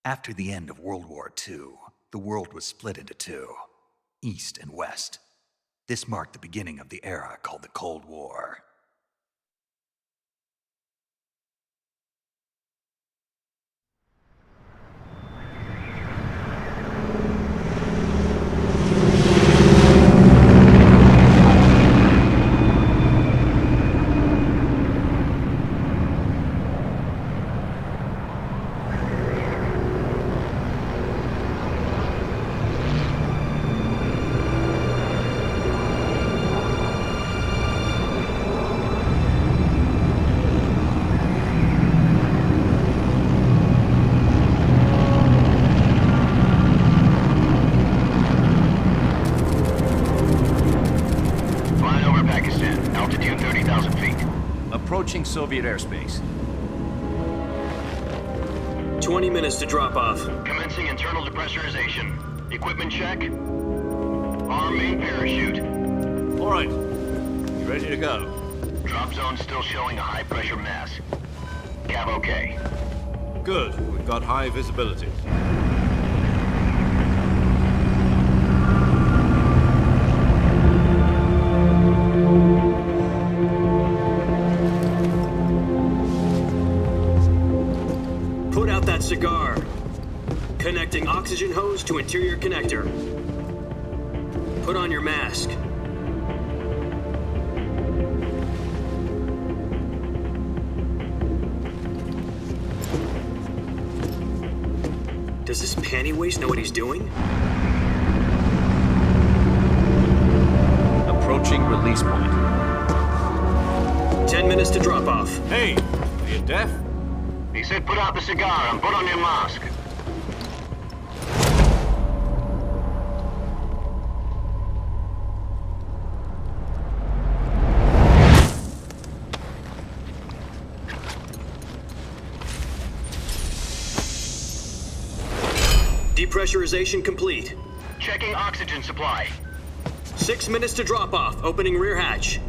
After the end of World War II, the world was split into two, East and West. This marked the beginning of the era called the Cold War. Approaching Soviet airspace. 20 minutes to drop off. Commencing internal depressurization. Equipment check. Arm main parachute. All right. You ready to go? Drop zone still showing a high pressure mass. Cav okay. Good. We've got high visibility. Cigar. Connecting oxygen hose to interior connector. Put on your mask. Does this panty waste know what he's doing? Approaching release point. 10 minutes to drop off. Hey, are you deaf? He said put out the cigar and put on your mask. Depressurization complete. Checking oxygen supply. 6 minutes to drop off. Opening rear hatch.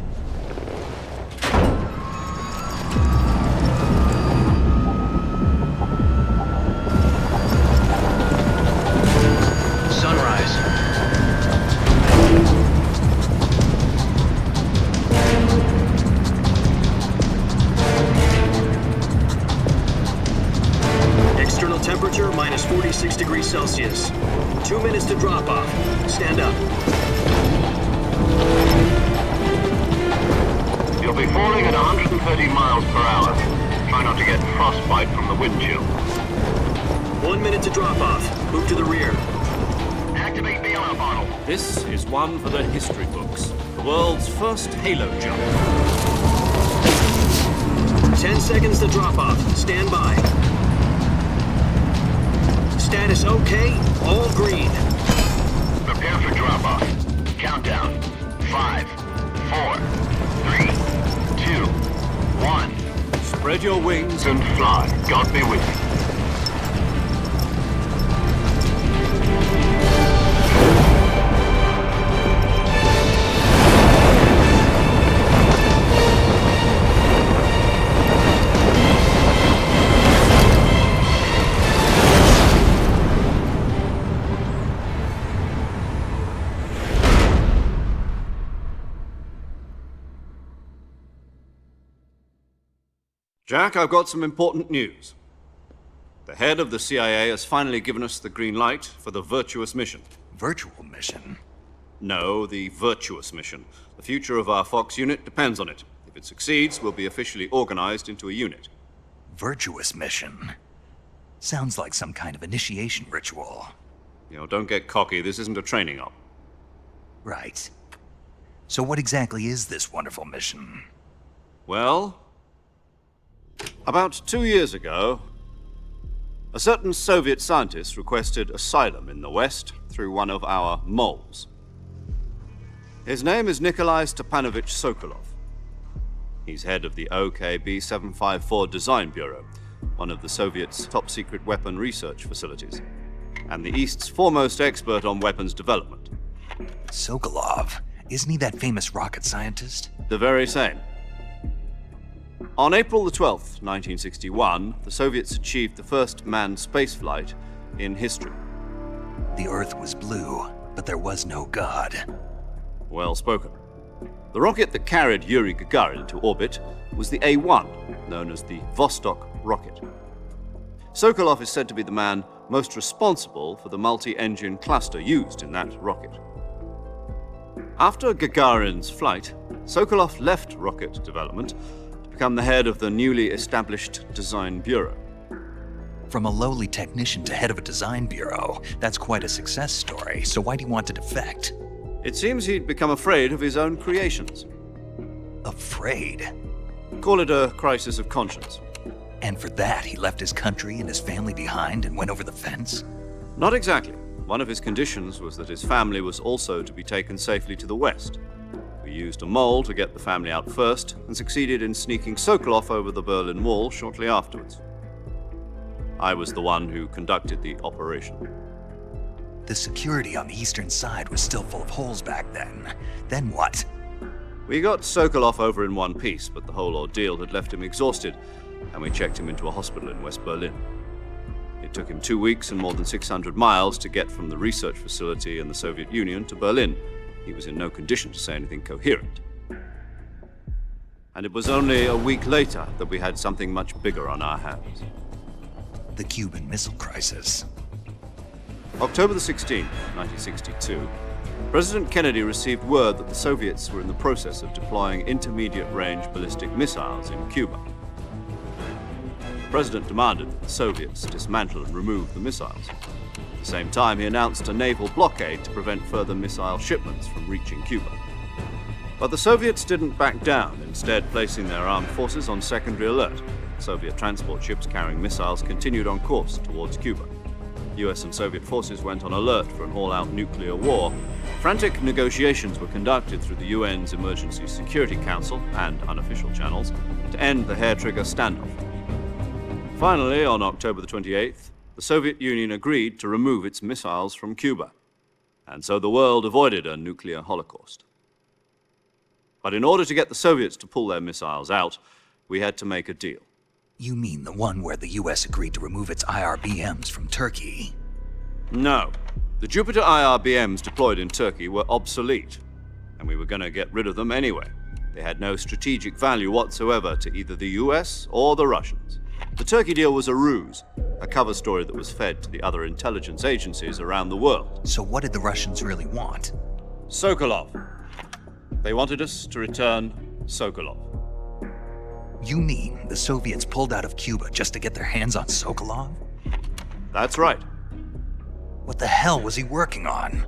Temperature minus 46 degrees Celsius. 2 minutes to drop off. Stand up. You'll be falling at 130 miles per hour. Try not to get frostbite from the wind chill. 1 minute to drop off. Move to the rear. Activate the yellow bottle. This is one for the history books. The world's first halo jump. 10 seconds to drop off. Stand by. Status okay, all green. Prepare for drop-off. Countdown. 5, 4, 3, 2, 1. Spread your wings And fly. God be with you. Jack, I've got some important news. The head of the CIA has finally given us the green light for the virtuous mission. Virtual mission? No, the virtuous mission. The future of our Fox unit depends on it. If it succeeds, we'll be officially organized into a unit. Virtuous mission? Sounds like some kind of initiation ritual. You know, don't get cocky. This isn't a training op. Right. So what exactly is this wonderful mission? Well, about 2 years ago, a certain Soviet scientist requested asylum in the West through one of our moles. His name is Nikolai Stepanovich Sokolov. He's head of the OKB-754 Design Bureau, one of the Soviets' top-secret weapon research facilities, and the East's foremost expert on weapons development. Sokolov? Isn't he that famous rocket scientist? The very same. On April the 12th, 1961, the Soviets achieved the first manned spaceflight in history. The Earth was blue, but there was no God. Well spoken. The rocket that carried Yuri Gagarin into orbit was the A-1, known as the Vostok rocket. Sokolov is said to be the man most responsible for the multi-engine cluster used in that rocket. After Gagarin's flight, Sokolov left rocket development to become the head of the newly established Design Bureau. From a lowly technician to head of a design bureau, that's quite a success story, so why'd he want to defect? It seems he'd become afraid of his own creations. Afraid? Call it a crisis of conscience. And for that, he left his country and his family behind and went over the fence? Not exactly. One of his conditions was that his family was also to be taken safely to the west. We used a mole to get the family out first and succeeded in sneaking Sokolov over the Berlin Wall shortly afterwards. I was the one who conducted the operation. The security on the eastern side was still full of holes back then. Then what? We got Sokolov over in one piece, but the whole ordeal had left him exhausted, and we checked him into a hospital in West Berlin. It took him 2 weeks and more than 600 miles to get from the research facility in the Soviet Union to Berlin. He was in no condition to say anything coherent. And it was only a week later that we had something much bigger on our hands. The Cuban Missile Crisis. October the 16th, 1962, President Kennedy received word that the Soviets were in the process of deploying intermediate-range ballistic missiles in Cuba. The President demanded that the Soviets dismantle and remove the missiles. At the same time, he announced a naval blockade to prevent further missile shipments from reaching Cuba. But the Soviets didn't back down, instead placing their armed forces on secondary alert. Soviet transport ships carrying missiles continued on course towards Cuba. US and Soviet forces went on alert for an all-out nuclear war. Frantic negotiations were conducted through the UN's Emergency Security Council and unofficial channels to end the hair-trigger standoff. Finally, on October the 28th, the Soviet Union agreed to remove its missiles from Cuba, and so the world avoided a nuclear holocaust. But in order to get the Soviets to pull their missiles out, we had to make a deal. You mean the one where the US agreed to remove its IRBMs from Turkey? No. The Jupiter IRBMs deployed in Turkey were obsolete, and we were going to get rid of them anyway. They had no strategic value whatsoever to either the US or the Russians. The Turkey deal was a ruse, a cover story that was fed to the other intelligence agencies around the world. So what did the Russians really want? Sokolov. They wanted us to return Sokolov. You mean the Soviets pulled out of Cuba just to get their hands on Sokolov? That's right. What the hell was he working on?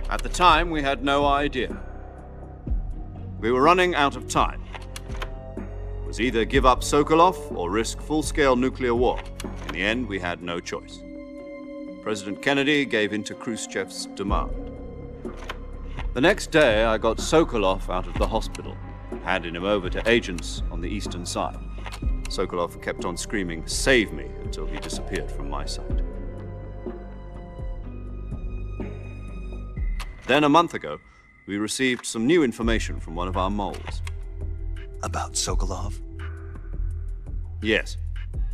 At the time, we had no idea. We were running out of time. It was either give up Sokolov or risk full-scale nuclear war. In the end, we had no choice. President Kennedy gave in to Khrushchev's demand. The next day, I got Sokolov out of the hospital, handing him over to agents on the eastern side. Sokolov kept on screaming, "Save me," until he disappeared from my sight. Then a month ago, we received some new information from one of our moles. About Sokolov? Yes.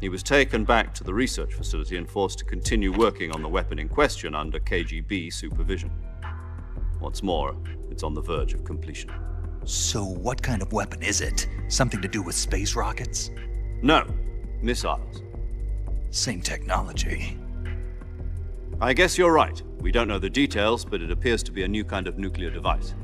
He was taken back to the research facility and forced to continue working on the weapon in question under KGB supervision. What's more, it's on the verge of completion. So what kind of weapon is it? Something to do with space rockets? No, missiles. Same technology. I guess you're right. We don't know the details, but it appears to be a new kind of nuclear device.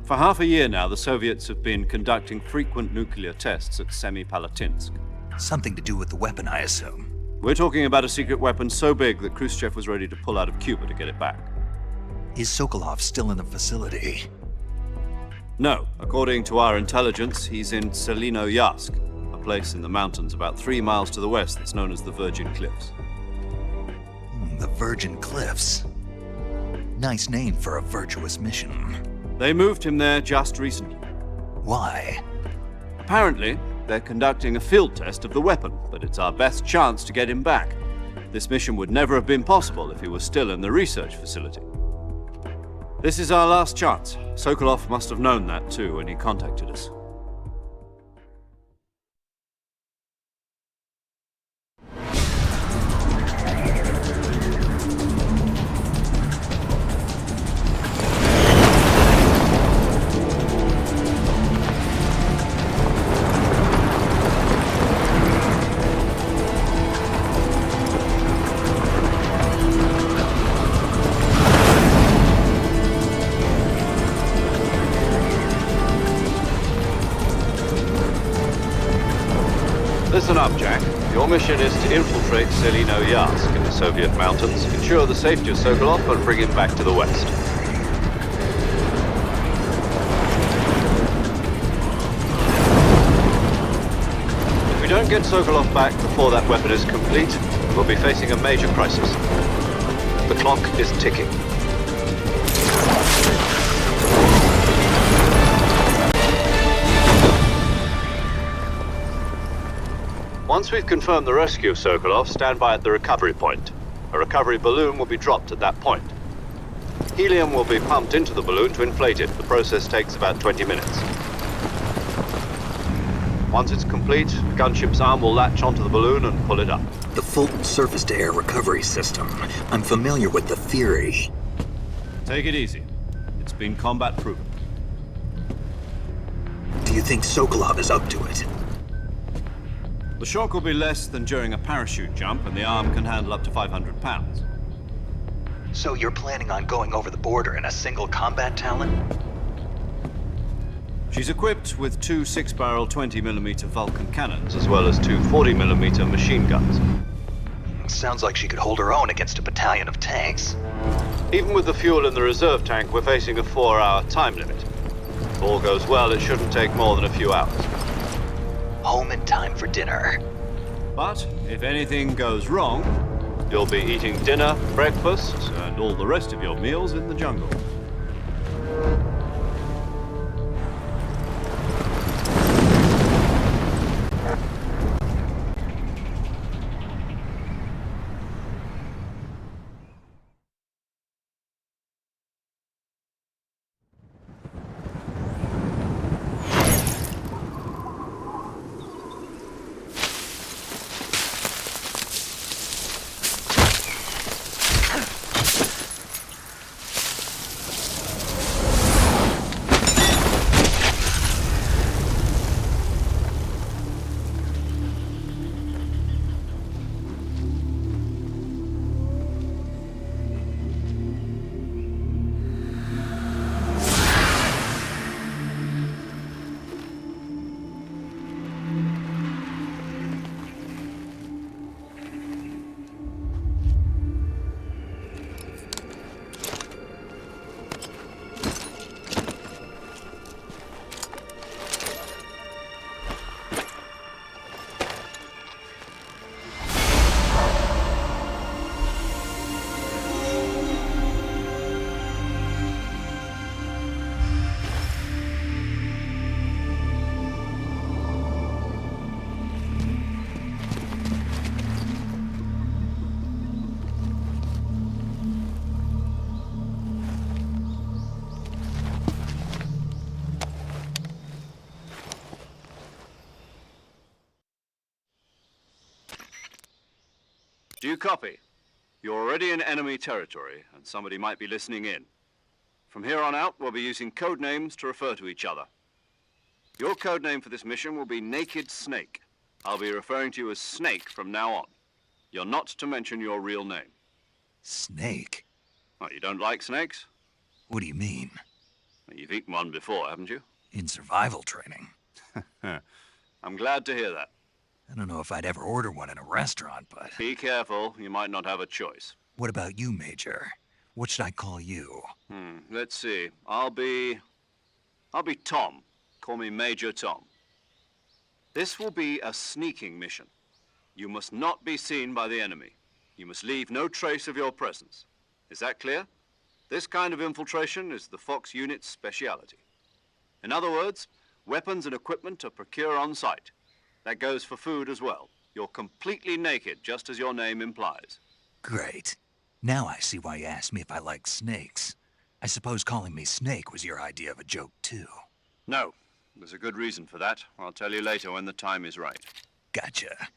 For half a year now, the Soviets have been conducting frequent nuclear tests at Semipalatinsk. Something to do with the weapon, I assume. We're talking about a secret weapon so big that Khrushchev was ready to pull out of Cuba to get it back. Is Sokolov still in the facility? No. According to our intelligence, he's in Selinoyarsk, a place in the mountains about 3 miles to the west that's known as the Virgin Cliffs. The Virgin Cliffs. Nice name for a virtuous mission. They moved him there just recently. Why? Apparently, they're conducting a field test of the weapon, but it's our best chance to get him back. This mission would never have been possible if he was still in the research facility. This is our last chance. Sokolov must have known that too when he contacted us. Listen up, Jack. Your mission is to infiltrate Selino Yask in the Soviet mountains, ensure the safety of Sokolov, and bring him back to the West. If we don't get Sokolov back before that weapon is complete, we'll be facing a major crisis. The clock is ticking. Once we've confirmed the rescue of Sokolov, stand by at the recovery point. A recovery balloon will be dropped at that point. Helium will be pumped into the balloon to inflate it. The process takes about 20 minutes. Once it's complete, the gunship's arm will latch onto the balloon and pull it up. The Fulton surface-to-air recovery system. I'm familiar with the theory. Take it easy. It's been combat proven. Do you think Sokolov is up to it? The shock will be less than during a parachute jump, and the arm can handle up to 500 pounds. So you're planning on going over the border in a single combat Talon? She's equipped with two 6-barrel 20mm Vulcan cannons, as well as two 40mm machine guns. Sounds like she could hold her own against a battalion of tanks. Even with the fuel in the reserve tank, we're facing a 4-hour time limit. If all goes well, it shouldn't take more than a few hours. Home in time for dinner. But if anything goes wrong, you'll be eating dinner, breakfast, and all the rest of your meals in the jungle. Do you copy? You're already in enemy territory, and somebody might be listening in. From here on out, we'll be using code names to refer to each other. Your code name for this mission will be Naked Snake. I'll be referring to you as Snake from now on. You're not to mention your real name. Snake? What, you don't like snakes? What do you mean? Well, you've eaten one before, haven't you? In survival training. I'm glad to hear that. I don't know if I'd ever order one in a restaurant, but... Be careful, you might not have a choice. What about you, Major? What should I call you? Let's see. I'll be Tom. Call me Major Tom. This will be a sneaking mission. You must not be seen by the enemy. You must leave no trace of your presence. Is that clear? This kind of infiltration is the Fox unit's speciality. In other words, weapons and equipment are procured on site. That goes for food as well. You're completely naked, just as your name implies. Great. Now I see why you asked me if I like snakes. I suppose calling me Snake was your idea of a joke, too. No. There's a good reason for that. I'll tell you later when the time is right. Gotcha.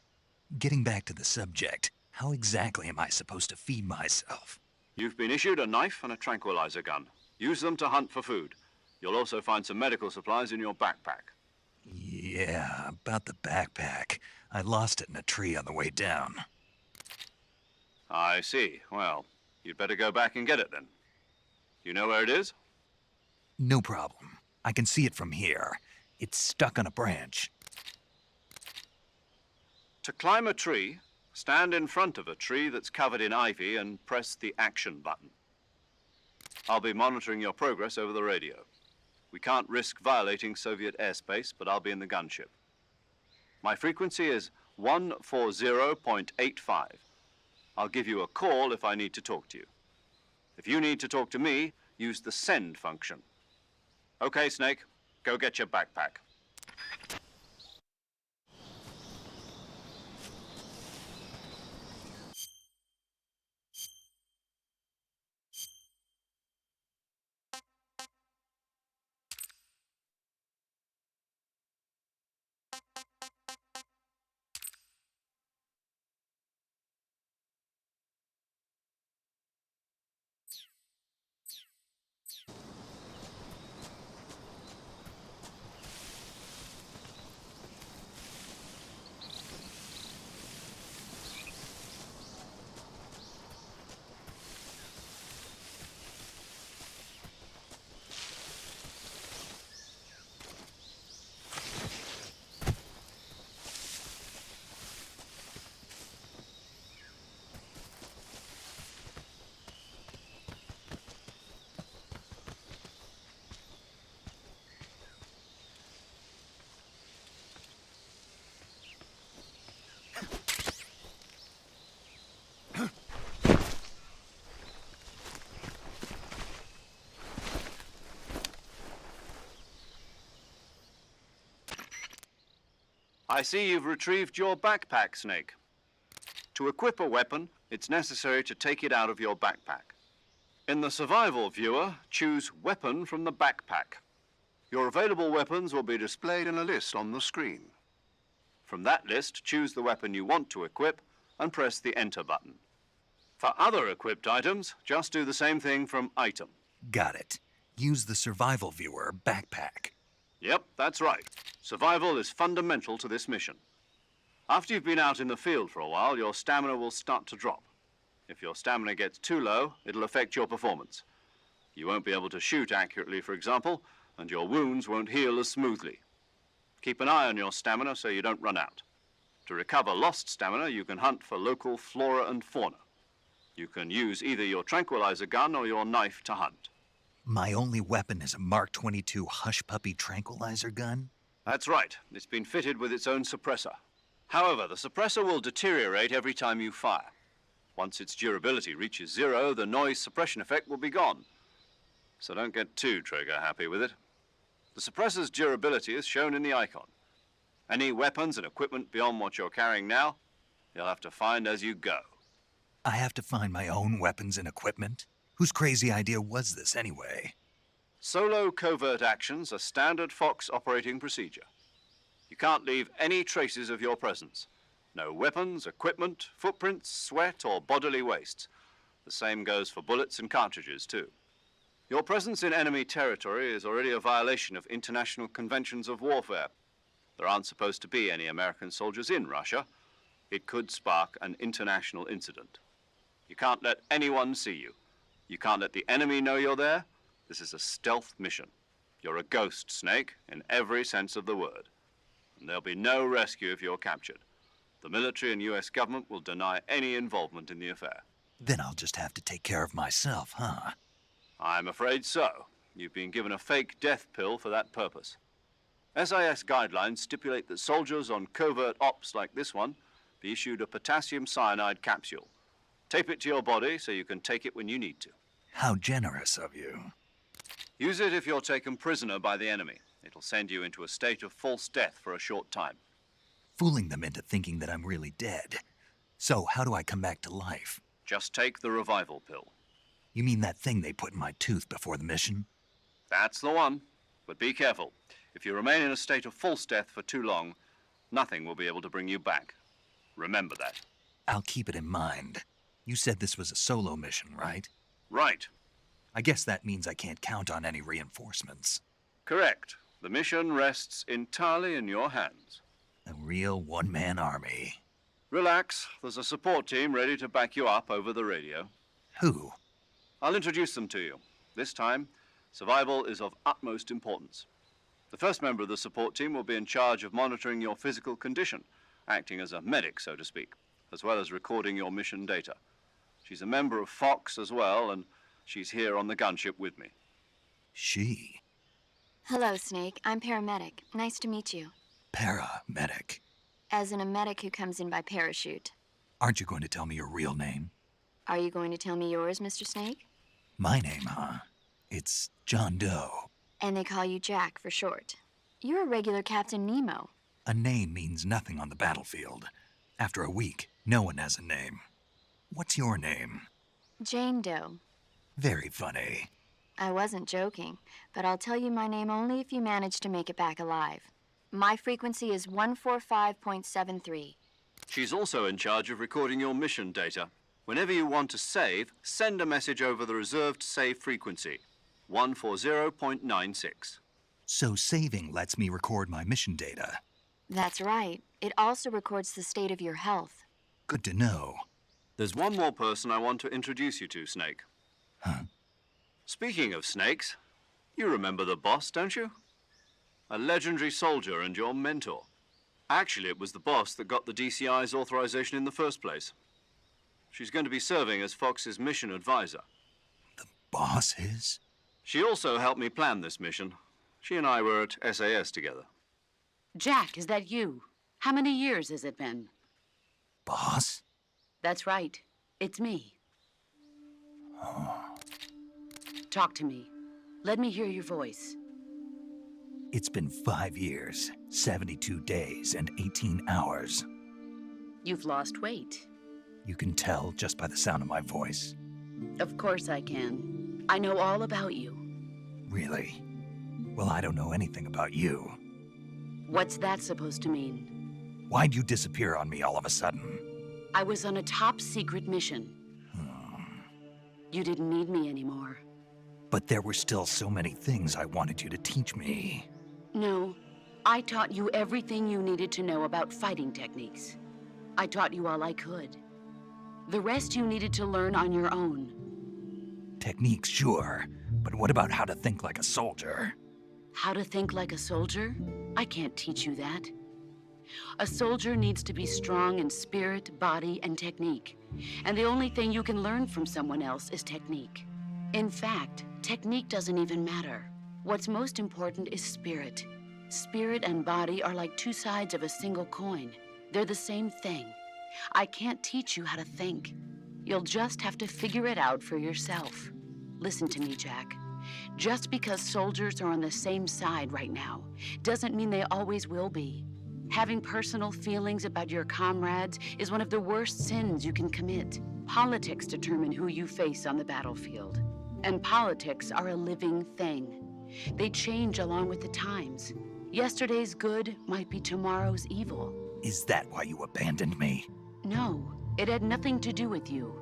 Getting back to the subject, how exactly am I supposed to feed myself? You've been issued a knife and a tranquilizer gun. Use them to hunt for food. You'll also find some medical supplies in your backpack. Yeah, about the backpack. I lost it in a tree on the way down. I see. Well, you'd better go back and get it then. You know where it is? No problem. I can see it from here. It's stuck on a branch. To climb a tree, stand in front of a tree that's covered in ivy and press the action button. I'll be monitoring your progress over the radio. We can't risk violating Soviet airspace, but I'll be in the gunship. My frequency is 140.85. I'll give you a call if I need to talk to you. If you need to talk to me, use the send function. Okay, Snake, go get your backpack. I see you've retrieved your backpack, Snake. To equip a weapon, it's necessary to take it out of your backpack. In the survival viewer, choose Weapon from the backpack. Your available weapons will be displayed in a list on the screen. From that list, choose the weapon you want to equip and press the Enter button. For other equipped items, just do the same thing from Item. Got it. Use the survival viewer backpack. Yep, that's right. Survival is fundamental to this mission. After you've been out in the field for a while, your stamina will start to drop. If your stamina gets too low, it'll affect your performance. You won't be able to shoot accurately, for example, and your wounds won't heal as smoothly. Keep an eye on your stamina so you don't run out. To recover lost stamina, you can hunt for local flora and fauna. You can use either your tranquilizer gun or your knife to hunt. My only weapon is a Mark 22 Hush Puppy tranquilizer gun? That's right. It's been fitted with its own suppressor. However, the suppressor will deteriorate every time you fire. Once its durability reaches 0, the noise suppression effect will be gone. So don't get too trigger happy with it. The suppressor's durability is shown in the icon. Any weapons and equipment beyond what you're carrying now, you'll have to find as you go. I have to find my own weapons and equipment? Whose crazy idea was this anyway? Solo covert actions are standard Fox operating procedure. You can't leave any traces of your presence. No weapons, equipment, footprints, sweat, or bodily waste. The same goes for bullets and cartridges, too. Your presence in enemy territory is already a violation of international conventions of warfare. There aren't supposed to be any American soldiers in Russia. It could spark an international incident. You can't let anyone see you. You can't let the enemy know you're there. This is a stealth mission. You're a ghost, Snake, in every sense of the word. And there'll be no rescue if you're captured. The military and US government will deny any involvement in the affair. Then I'll just have to take care of myself, huh? I'm afraid so. You've been given a fake death pill for that purpose. SIS guidelines stipulate that soldiers on covert ops like this one be issued a potassium cyanide capsule. Tape it to your body so you can take it when you need to. How generous of you. Use it if you're taken prisoner by the enemy. It'll send you into a state of false death for a short time. Fooling them into thinking that I'm really dead. So, how do I come back to life? Just take the revival pill. You mean that thing they put in my tooth before the mission? That's the one. But be careful. If you remain in a state of false death for too long, nothing will be able to bring you back. Remember that. I'll keep it in mind. You said this was a solo mission, right? Right. I guess that means I can't count on any reinforcements. Correct. The mission rests entirely in your hands. A real one-man army. Relax. There's a support team ready to back you up over the radio. Who? I'll introduce them to you. This time, survival is of utmost importance. The first member of the support team will be in charge of monitoring your physical condition acting as a medic, so to speak, as well as recording your mission data. She's a member of Fox as well, and she's here on the gunship with me. She? Hello, Snake. I'm paramedic. Nice to meet you. Paramedic. As in a medic who comes in by parachute. Aren't you going to tell me your real name? Are you going to tell me yours, Mr. Snake? My name, huh? It's John Doe. And they call you Jack for short. You're a regular Captain Nemo. A name means nothing on the battlefield. After a week, no one has a name. What's your name? Jane Doe. Very funny. I wasn't joking, but I'll tell you my name only if you manage to make it back alive. My frequency is 145.73. She's also in charge of recording your mission data. Whenever you want to save, send a message over the reserved save frequency, 140.96. So saving lets me record my mission data. That's right. It also records the state of your health. Good to know. There's one more person I want to introduce you to, Snake. Huh? Speaking of snakes, you remember the boss, don't you? A legendary soldier and your mentor. Actually, it was the boss that got the DCI's authorization in the first place. She's going to be serving as Fox's mission advisor. The boss is? She also helped me plan this mission. She and I were at SAS together. Jack, is that you? How many years has it been? Boss? That's right. It's me. Oh. Talk to me. Let me hear your voice. It's been 5 years, 72 days, and 18 hours. You've lost weight. You can tell just by the sound of my voice. Of course I can. I know all about you. Really? Well, I don't know anything about you. What's that supposed to mean? Why'd you disappear on me all of a sudden? I was on a top secret mission. You didn't need me anymore. But there were still so many things I wanted you to teach me. No, I taught you everything you needed to know about fighting techniques. I taught you all I could. The rest you needed to learn on your own. Techniques, sure. But what about how to think like a soldier? How to think like a soldier? I can't teach you that. A soldier needs to be strong in spirit, body, and technique. And the only thing you can learn from someone else is technique. In fact, technique doesn't even matter. What's most important is spirit. Spirit and body are like two sides of a single coin. They're the same thing. I can't teach you how to think. You'll just have to figure it out for yourself. Listen to me, Jack. Just because soldiers are on the same side right now doesn't mean they always will be. Having personal feelings about your comrades is one of the worst sins you can commit. Politics determine who you face on the battlefield. And politics are a living thing. They change along with the times. Yesterday's good might be tomorrow's evil. Is that why you abandoned me? No, it had nothing to do with you.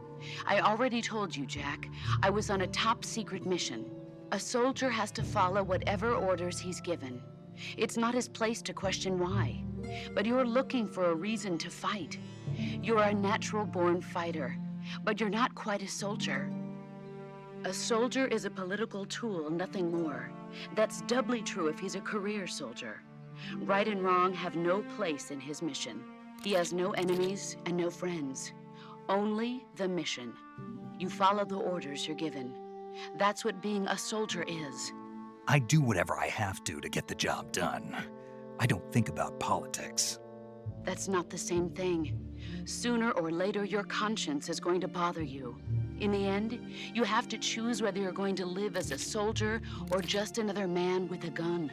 I already told you, Jack. I was on a top secret mission. A soldier has to follow whatever orders he's given. It's not his place to question why. But you're looking for a reason to fight. You're a natural-born fighter, but you're not quite a soldier. A soldier is a political tool, nothing more. That's doubly true if he's a career soldier. Right and wrong have no place in his mission. He has no enemies and no friends. Only the mission. You follow the orders you're given. That's what being a soldier is. I do whatever I have to get the job done. I don't think about politics. That's not the same thing. Sooner or later, your conscience is going to bother you. In the end, you have to choose whether you're going to live as a soldier or just another man with a gun.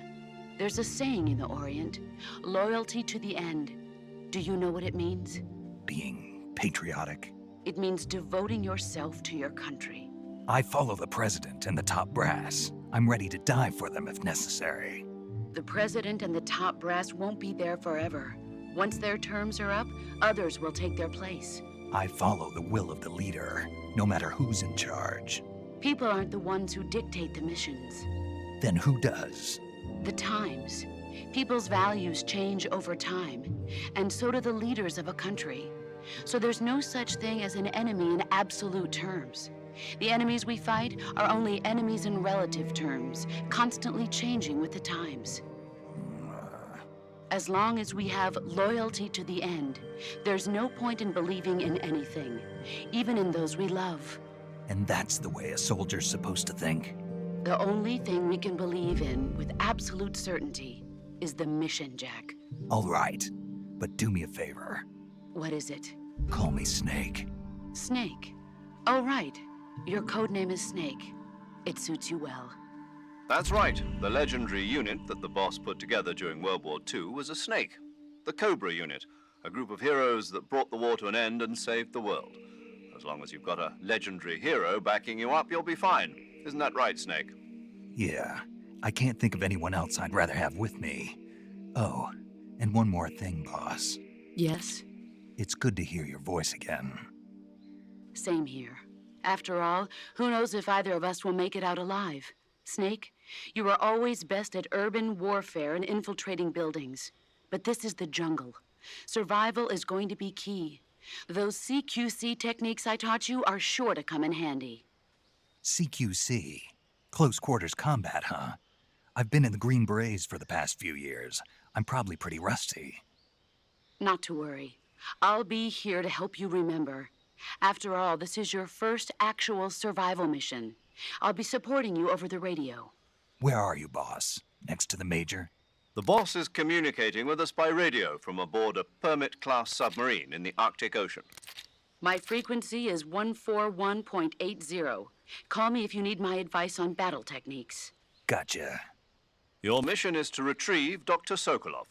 There's a saying in the Orient, loyalty to the end. Do you know what it means? Being patriotic. It means devoting yourself to your country. I follow the president and the top brass. I'm ready to die for them if necessary. The president and the top brass won't be there forever. Once their terms are up, others will take their place. I follow the will of the leader, no matter who's in charge. People aren't the ones who dictate the missions. Then who does? The times. People's values change over time, and so do the leaders of a country. So there's no such thing as an enemy in absolute terms. The enemies we fight are only enemies in relative terms, constantly changing with the times. As long as we have loyalty to the end, there's no point in believing in anything, even in those we love. And that's the way a soldier's supposed to think? The only thing we can believe in with absolute certainty is the mission, Jack. All right, but do me a favor. What is it? Call me Snake. Snake. Oh, right. Your code name is Snake. It suits you well. That's right. The legendary unit that the boss put together during World War II was a snake. The Cobra unit, a group of heroes that brought the war to an end and saved the world. As long as you've got a legendary hero backing you up, you'll be fine. Isn't that right, Snake? Yeah, I can't think of anyone else I'd rather have with me. Oh, and one more thing, boss. Yes? It's good to hear your voice again. Same here. After all, who knows if either of us will make it out alive? Snake, you were always best at urban warfare and infiltrating buildings. But this is the jungle. Survival is going to be key. Those CQC techniques I taught you are sure to come in handy. CQC? Close quarters combat, huh? I've been in the Green Berets for the past few years. I'm probably pretty rusty. Not to worry. I'll be here to help you remember. After all, this is your first actual survival mission. I'll be supporting you over the radio. Where are you, boss? Next to the Major? The boss is communicating with us by radio from aboard a Permit-class submarine in the Arctic Ocean. My frequency is 141.80. Call me if you need my advice on battle techniques. Gotcha. Your mission is to retrieve Dr. Sokolov.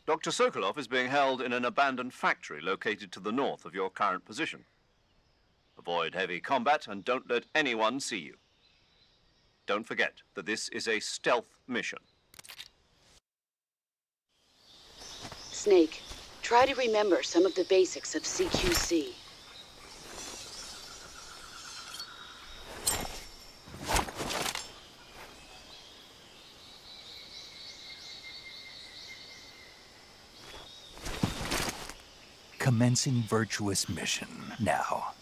Dr. Sokolov is being held in an abandoned factory located to the north of your current position. Avoid heavy combat and don't let anyone see you. Don't forget that this is a stealth mission. Snake, try to remember some of the basics of CQC. Commencing virtuous mission now.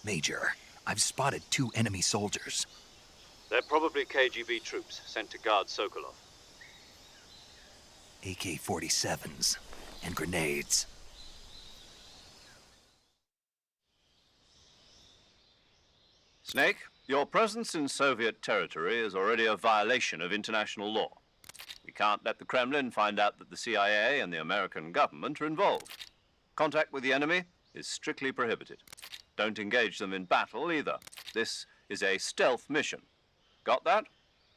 Major, I've spotted 2 enemy soldiers. They're probably KGB troops sent to guard Sokolov. AK-47s and grenades. Snake, your presence in Soviet territory is already a violation of international law. We can't let the Kremlin find out that the CIA and the American government are involved. Contact with the enemy is strictly prohibited. Don't engage them in battle either. This is a stealth mission. Got that?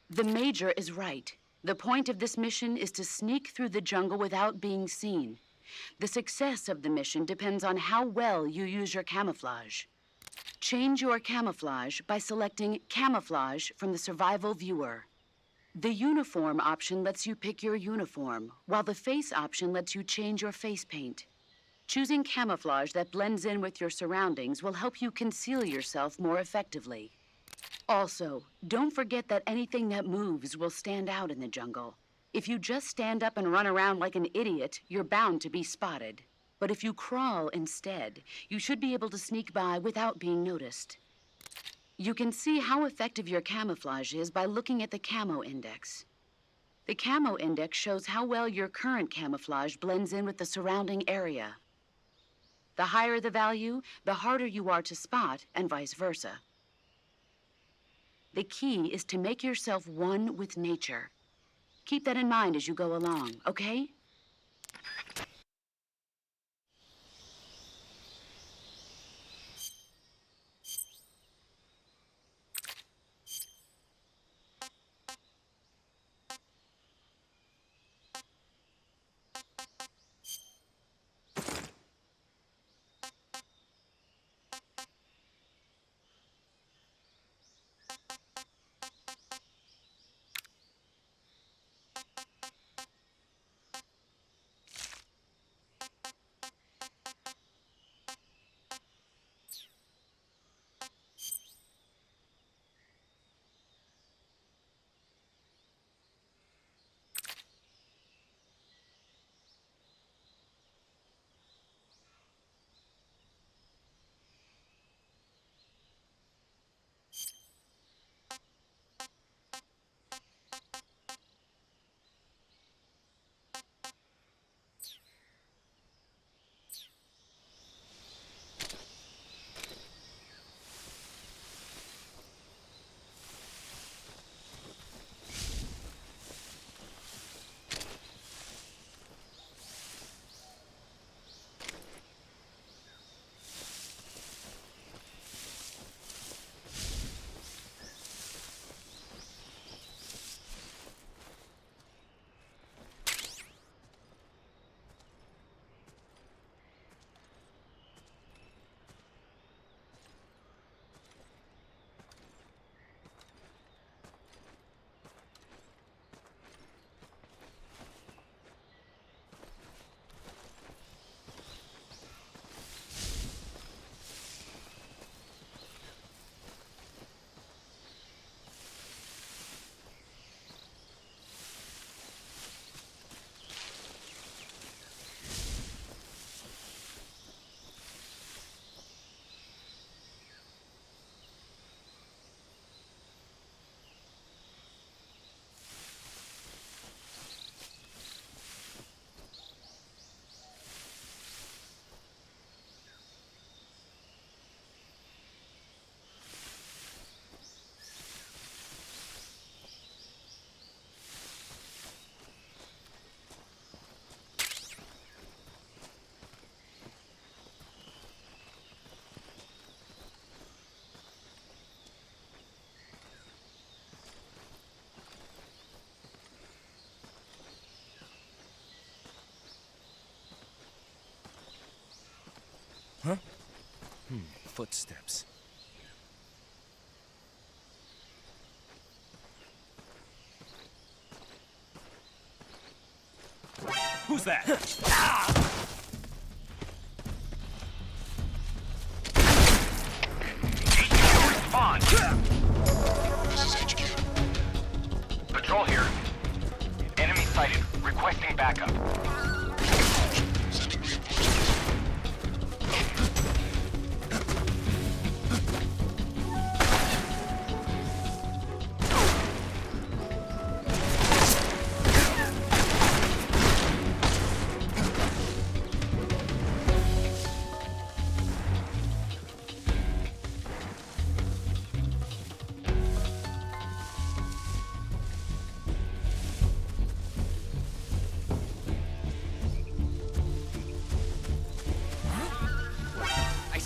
The Major is right. The point of this mission is to sneak through the jungle without being seen. The success of the mission depends on how well you use your camouflage. Change your camouflage by selecting Camouflage from the Survival Viewer. The Uniform option lets you pick your uniform, while the Face option lets you change your face paint. Choosing camouflage that blends in with your surroundings will help you conceal yourself more effectively. Also, don't forget that anything that moves will stand out in the jungle. If you just stand up and run around like an idiot, you're bound to be spotted. But if you crawl instead, you should be able to sneak by without being noticed. You can see how effective your camouflage is by looking at the Camo Index. The Camo Index shows how well your current camouflage blends in with the surrounding area. The higher the value, the harder you are to spot, and vice versa. The key is to make yourself one with nature. Keep that in mind as you go along, okay? Huh? Footsteps. Who's that? Respond. This is HQ. Patrol here. Enemy sighted. Requesting backup. Sending reinforcements.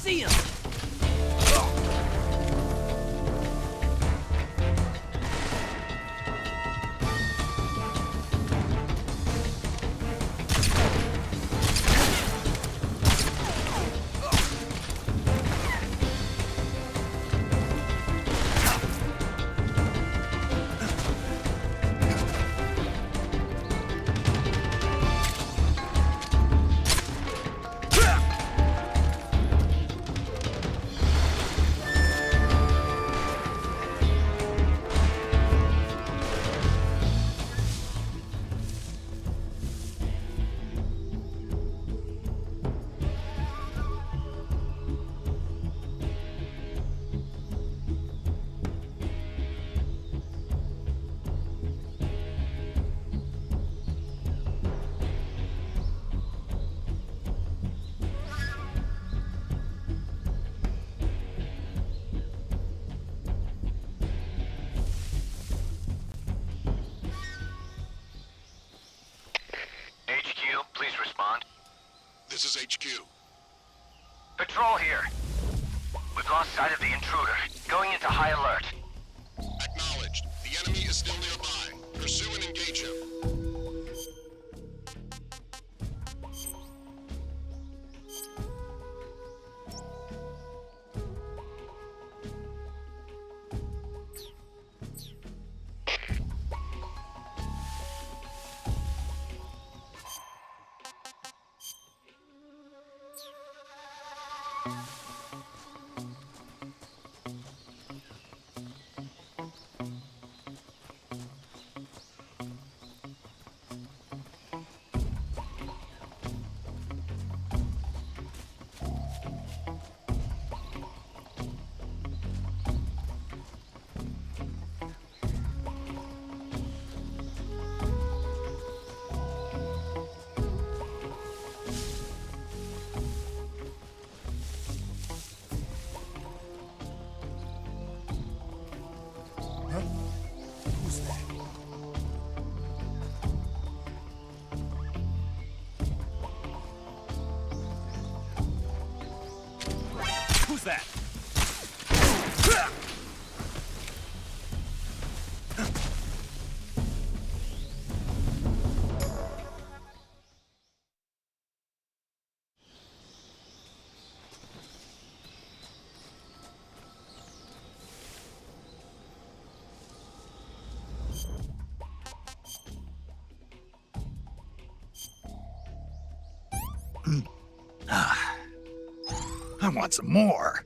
see him! HQ, please respond. This is HQ. Patrol here. We've lost sight of the intruder. Going into high alert. Acknowledged. The enemy is still nearby. Pursue and engage him. Who's that? Who's that? I want some more.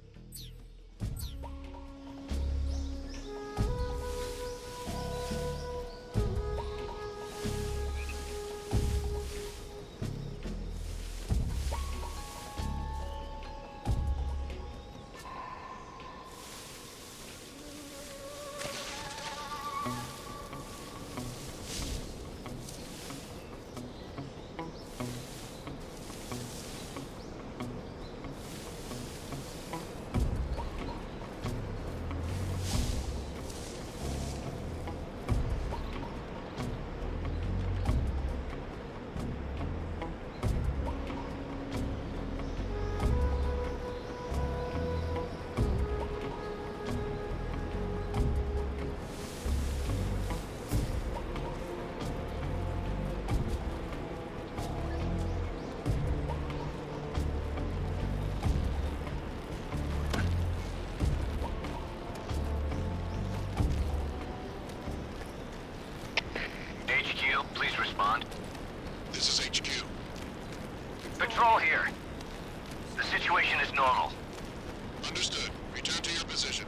HQ, please respond. This is HQ. Patrol here. The situation is normal. Understood. Return to your position.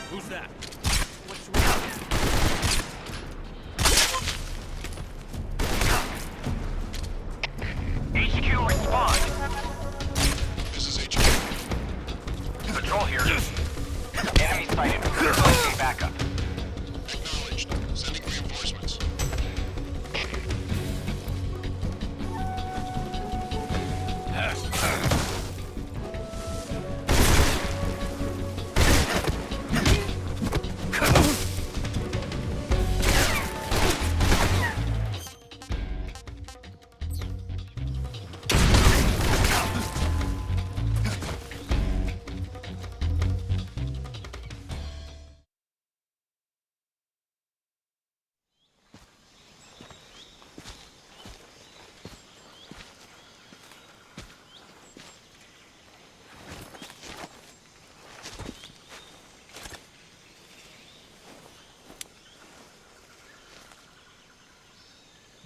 Who's that? What's wrong? HQ, respond.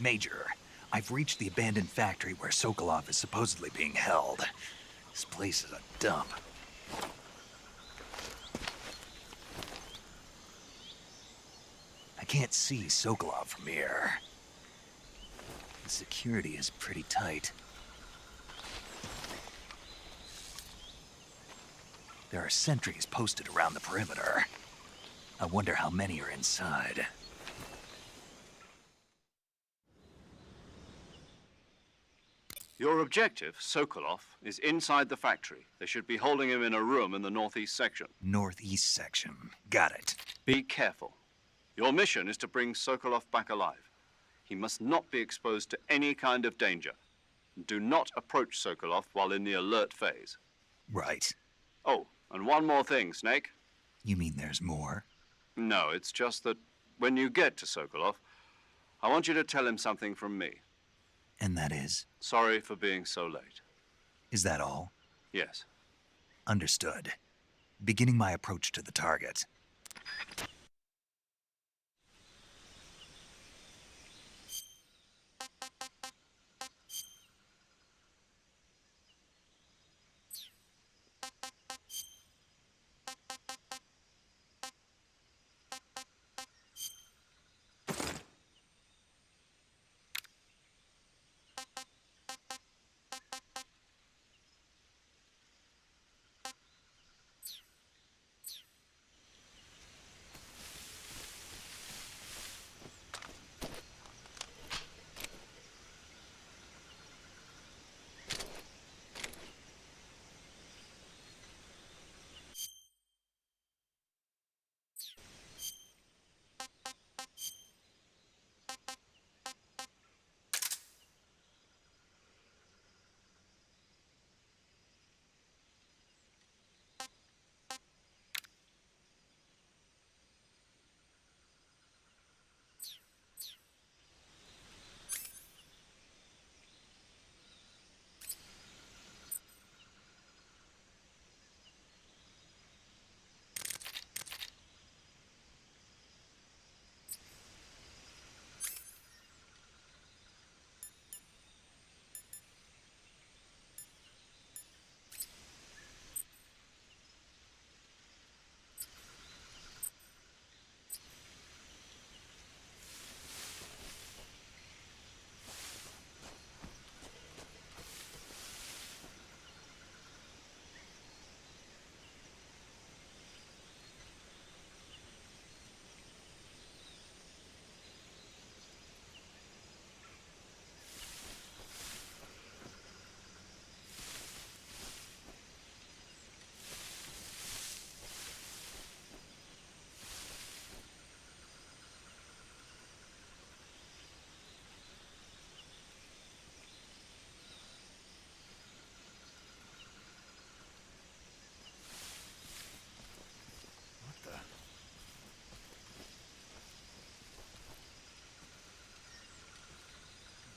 Major, I've reached the abandoned factory where Sokolov is supposedly being held. This place is a dump. I can't see Sokolov from here. The security is pretty tight. There are sentries posted around the perimeter. I wonder how many are inside. Your objective, Sokolov, is inside the factory. They should be holding him in a room in the northeast section. Northeast section. Got it. Be careful. Your mission is to bring Sokolov back alive. He must not be exposed to any kind of danger. Do not approach Sokolov while in the alert phase. Right. Oh, and one more thing, Snake. You mean there's more? No, it's just that when you get to Sokolov, I want you to tell him something from me. And that is? Sorry for being so late. Is that all? Yes. Understood. Beginning my approach to the target.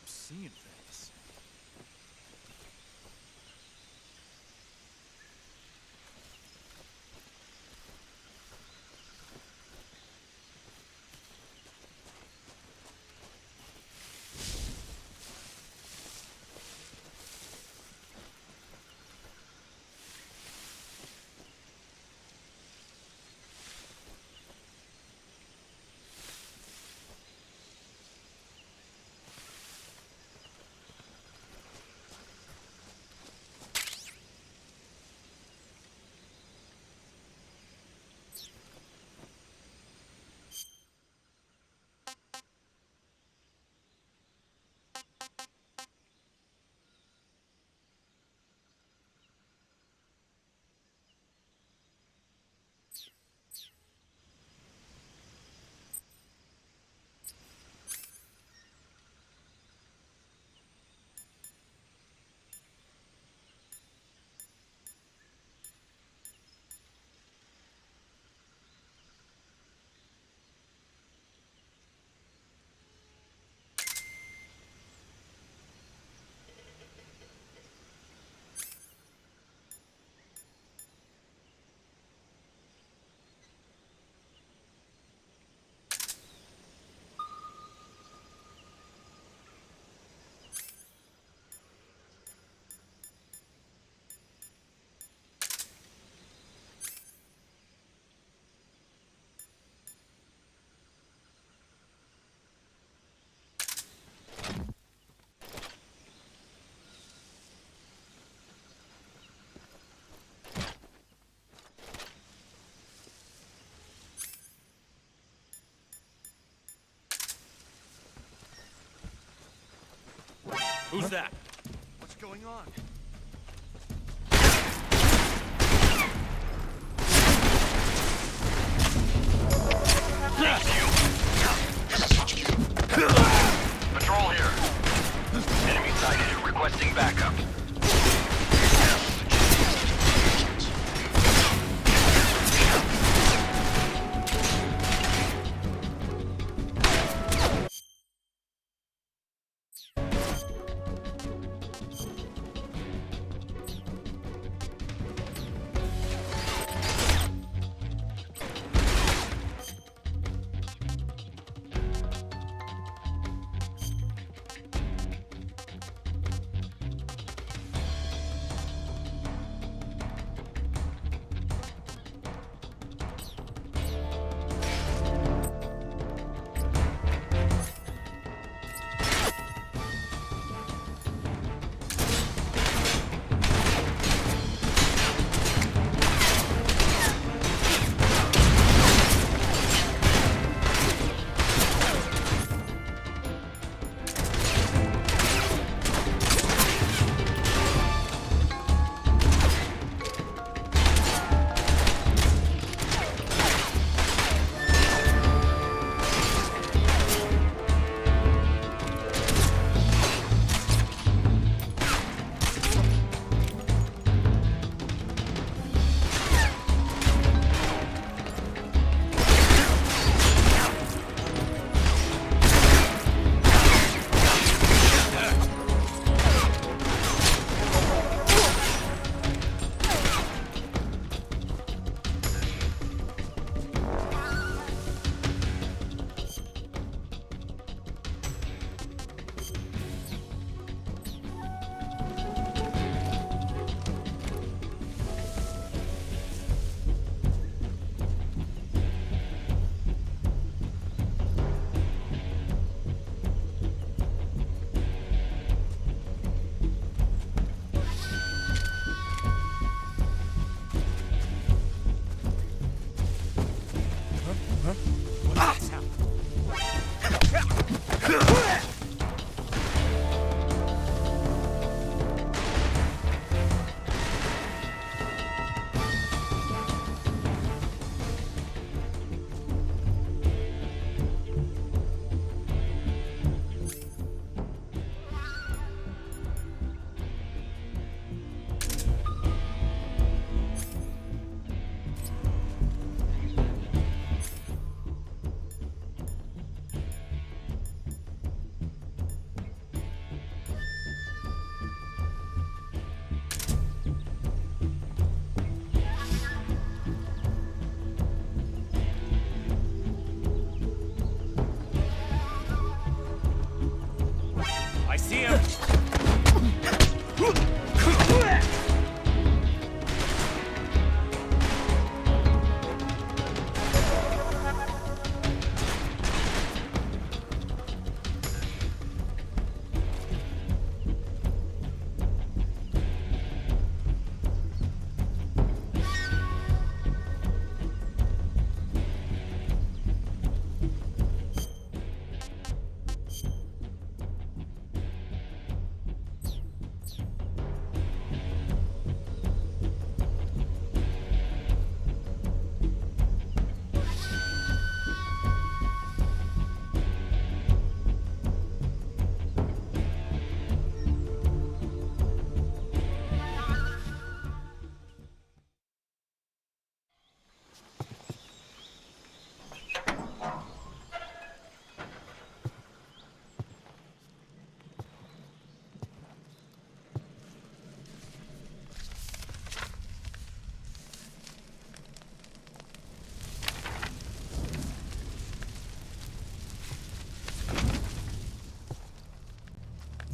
Seeing things. Who's that? What's going on? Patrol here. Enemy sighted. Requesting backup. I see him!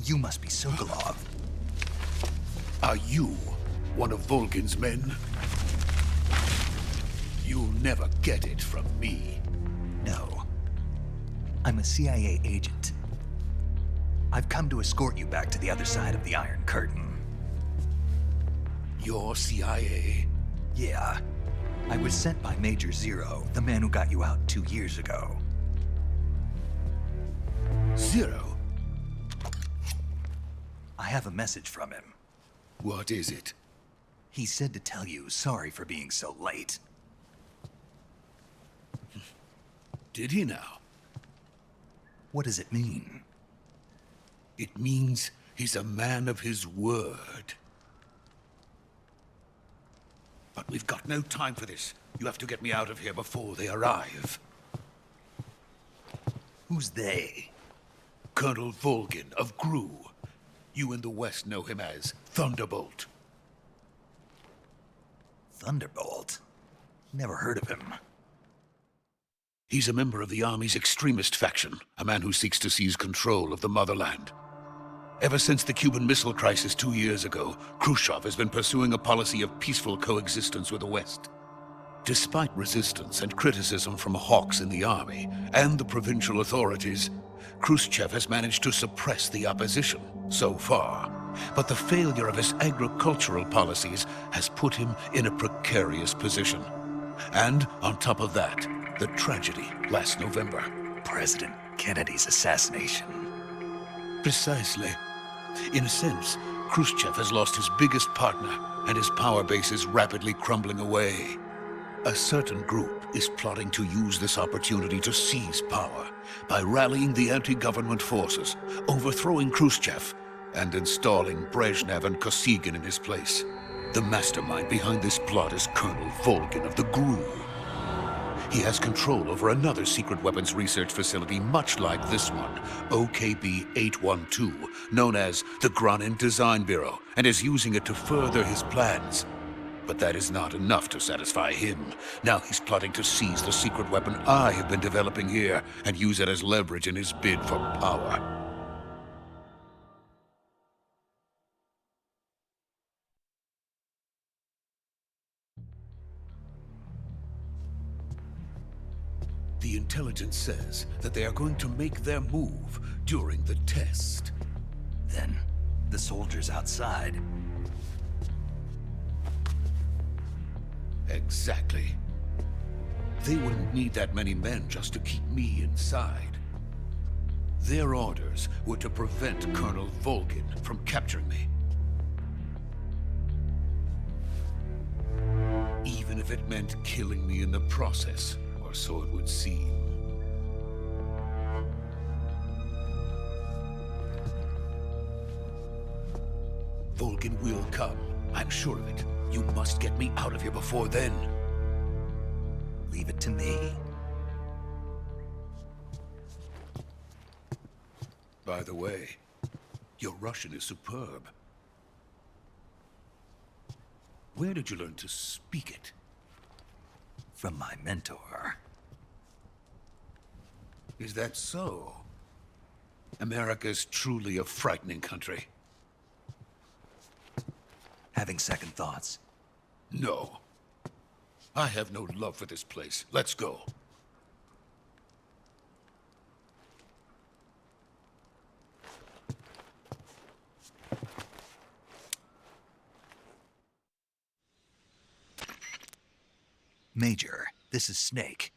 You must be Sokolov. Are you one of Volgin's men? You'll never get it from me. No. I'm a CIA agent. I've come to escort you back to the other side of the Iron Curtain. You're CIA? Yeah. I was sent by Major Zero, the man who got you out 2 years ago. Zero? have a message from him. What is it? He said to tell you sorry for being so late. Did he now? What does it mean? It means he's a man of his word. But we've got no time for this. You have to get me out of here before they arrive. Who's they? Colonel Volgin of Gru. You in the West know him as Thunderbolt. Thunderbolt? Never heard of him. He's a member of the Army's extremist faction, a man who seeks to seize control of the motherland. Ever since the Cuban Missile Crisis 2 years ago, Khrushchev has been pursuing a policy of peaceful coexistence with the West. Despite resistance and criticism from hawks in the army and the provincial authorities, Khrushchev has managed to suppress the opposition so far. But the failure of his agricultural policies has put him in a precarious position. And on top of that, the tragedy last November. President Kennedy's assassination. Precisely. In a sense, Khrushchev has lost his biggest partner, and his power base is rapidly crumbling away. A certain group is plotting to use this opportunity to seize power by rallying the anti-government forces, overthrowing Khrushchev, and installing Brezhnev and Kosygin in his place. The mastermind behind this plot is Colonel Volgin of the GRU. He has control over another secret weapons research facility much like this one, OKB-812, known as the Granin Design Bureau, and is using it to further his plans. But that is not enough to satisfy him. Now he's plotting to seize the secret weapon I have been developing here and use it as leverage in his bid for power. The intelligence says that they are going to make their move during the test. Then, the soldiers outside. Exactly. They wouldn't need that many men just to keep me inside. Their orders were to prevent Colonel Volgin from capturing me. Even if it meant killing me in the process. Or so it would seem. Volgin will come. I'm sure of it. You must get me out of here before then. Leave it to me. By the way, your Russian is superb. Where did you learn to speak it? From my mentor. Is that so? America's truly a frightening country. Having second thoughts? No. I have no love for this place. Let's go. Major, this is Snake.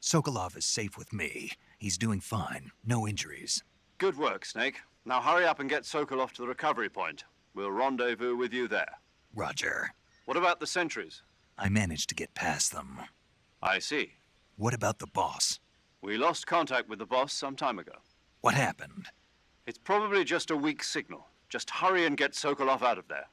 Sokolov is safe with me. He's doing fine. No injuries. Good work, Snake. Now hurry up and get Sokolov to the recovery point. We'll rendezvous with you there. Roger. What about the sentries? I managed to get past them. I see. What about the boss? We lost contact with the boss some time ago. What happened? It's probably just a weak signal. Just hurry and get Sokolov out of there.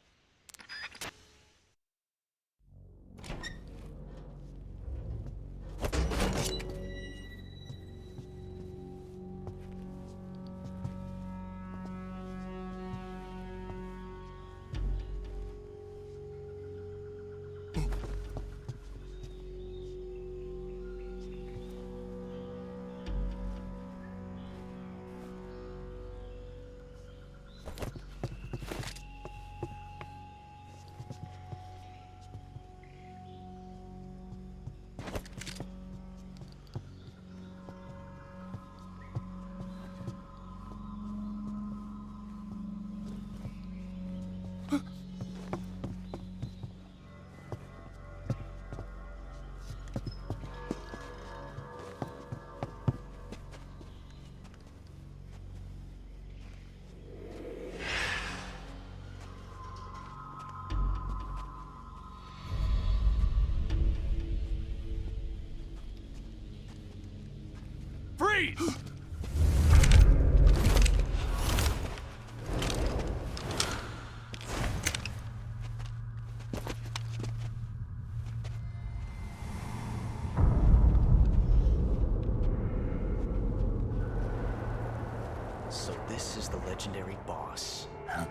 Freeze! So this is the legendary boss. Huh?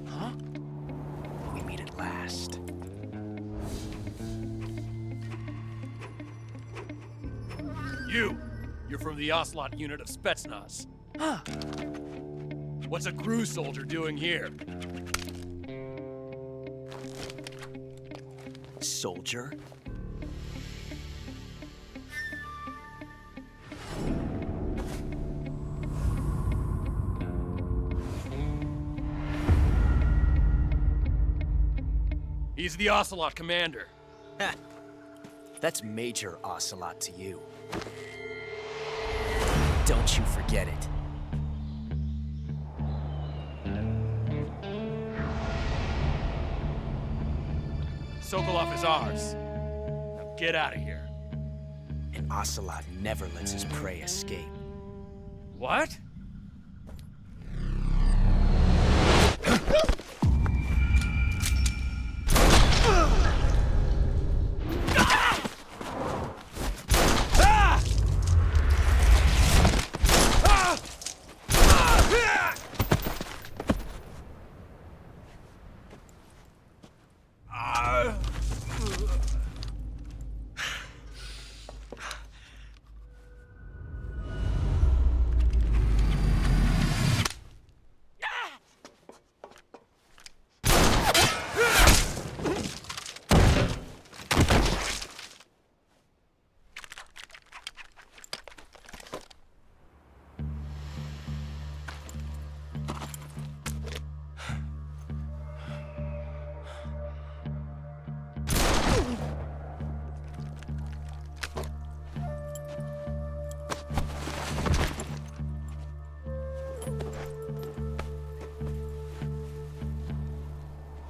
Huh? We meet at last. You're from the Ocelot unit of Spetsnaz. Huh. What's a crew soldier doing here? Soldier? He's the Ocelot commander. Ha! That's Major Ocelot to you. Don't you forget it. Sokolov is ours. Now get out of here. And Ocelot never lets his prey escape. What?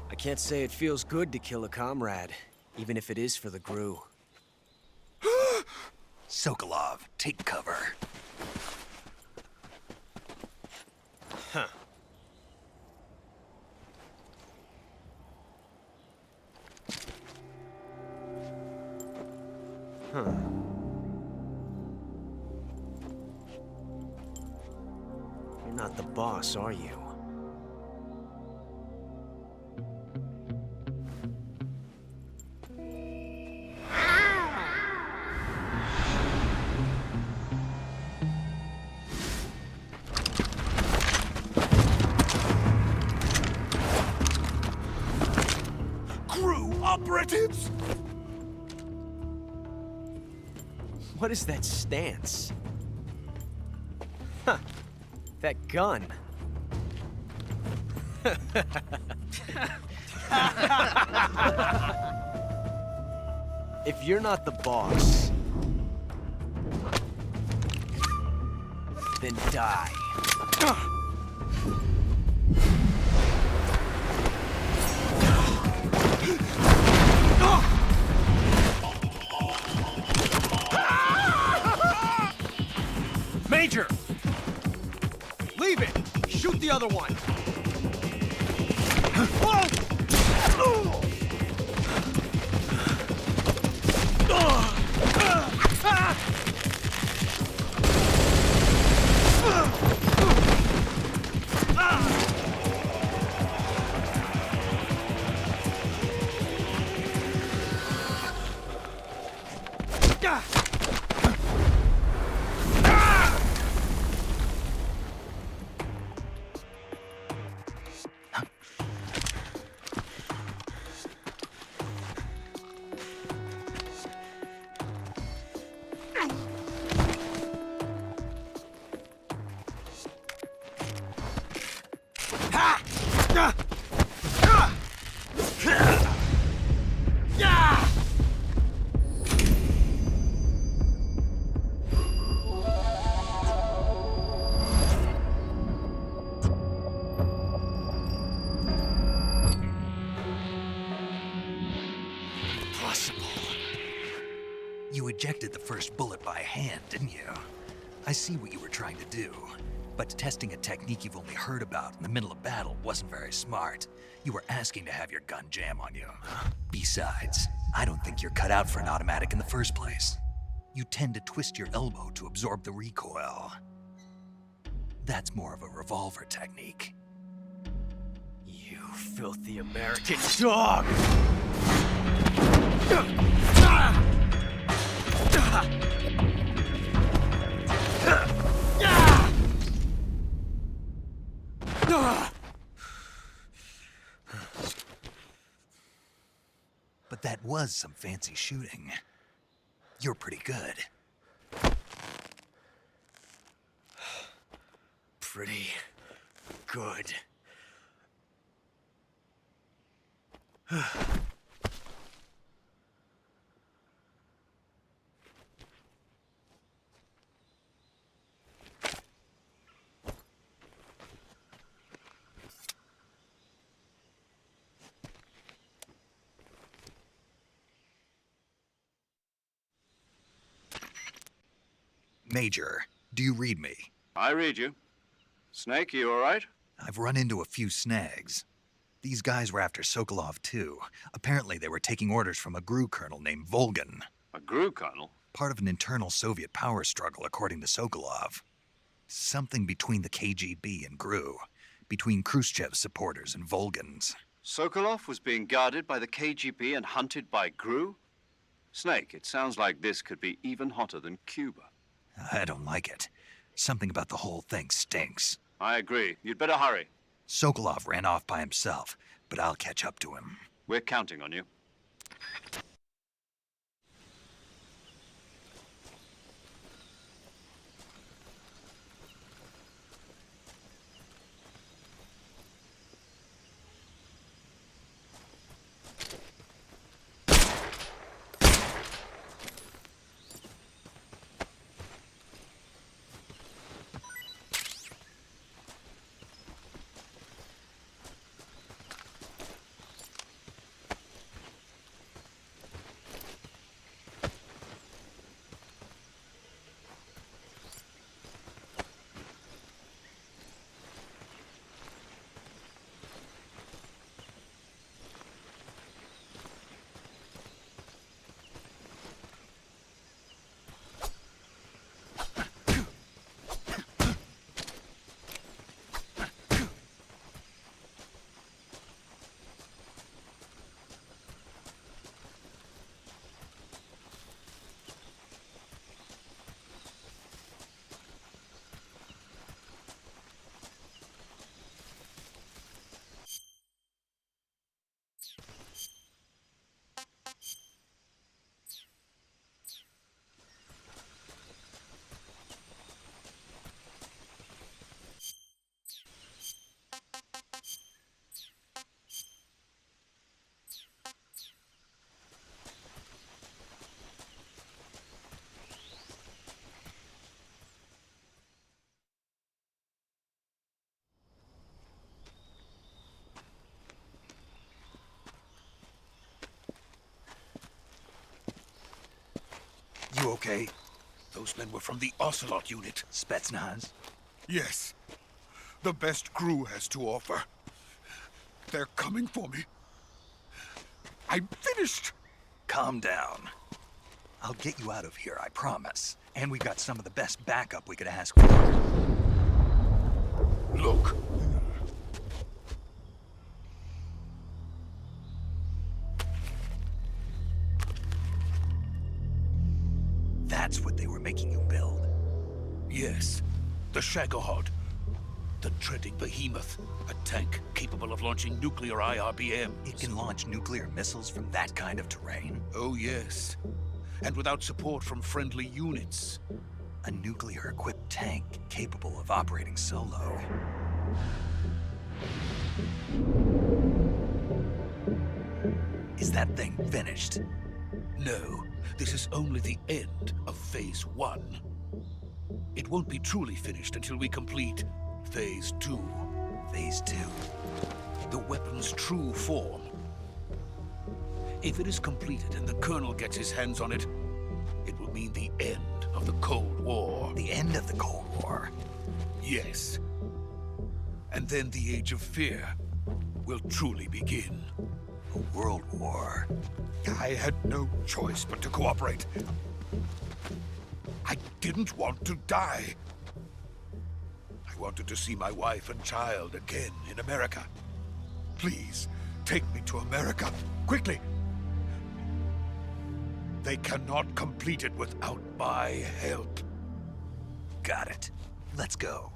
I can't say it feels good to kill a comrade, even if it is for the GRU. Sokolov, take cover. Huh. Huh. You're not the boss, are you? Operatives! What is that stance? Huh. That gun. If you're not the boss, then die. Major! Leave it! Shoot the other one! ejected the first bullet by hand, didn't you? I see what you were trying to do. But testing a technique you've only heard about in the middle of battle wasn't very smart. You were asking to have your gun jam on you. Besides, I don't think you're cut out for an automatic in the first place. You tend to twist your elbow to absorb the recoil. That's more of a revolver technique. You filthy American dog! But that was some fancy shooting. You're pretty good. Pretty good. Major, do you read me? I read you. Snake, you all right? I've run into a few snags. These guys were after Sokolov too. Apparently they were taking orders from a GRU colonel named Volgan. A GRU colonel? Part of an internal Soviet power struggle, according to Sokolov. Something between the KGB and GRU. Between Khrushchev's supporters and Volgan's. Sokolov was being guarded by the KGB and hunted by GRU? Snake, it sounds like this could be even hotter than Cuba. I don't like it. Something about the whole thing stinks. I agree. You'd better hurry. Sokolov ran off by himself, but I'll catch up to him. We're counting on you. You okay? Those men were from the Ocelot unit. Spetsnaz? Yes. The best GRU has to offer. They're coming for me. I'm finished. Calm down. I'll get you out of here, I promise. And we got some of the best backup we could ask for. Look. That's what they were making you build? Yes. The Shagohod. The treading behemoth. A tank capable of launching nuclear IRBMs. It can launch nuclear missiles from that kind of terrain? Oh, yes. And without support from friendly units. A nuclear-equipped tank capable of operating solo. Is that thing finished? No. This is only the end of Phase 1. It won't be truly finished until we complete Phase 2. Phase 2? The weapon's true form. If it is completed and the Colonel gets his hands on it, it will mean the end of the Cold War. The end of the Cold War? Yes. And then the Age of Fear will truly begin. A world war? I had no choice but to cooperate. I didn't want to die. I wanted to see my wife and child again in America. Please, take me to America, quickly. They cannot complete it without my help. Got it. Let's go.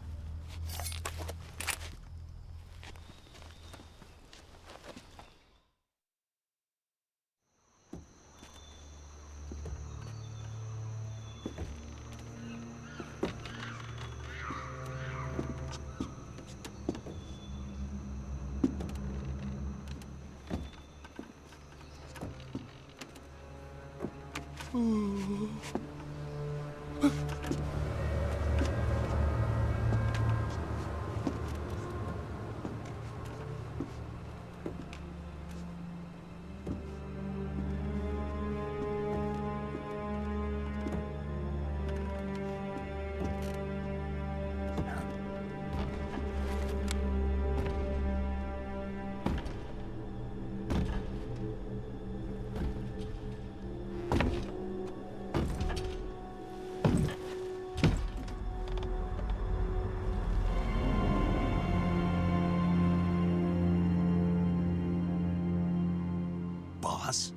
Boss?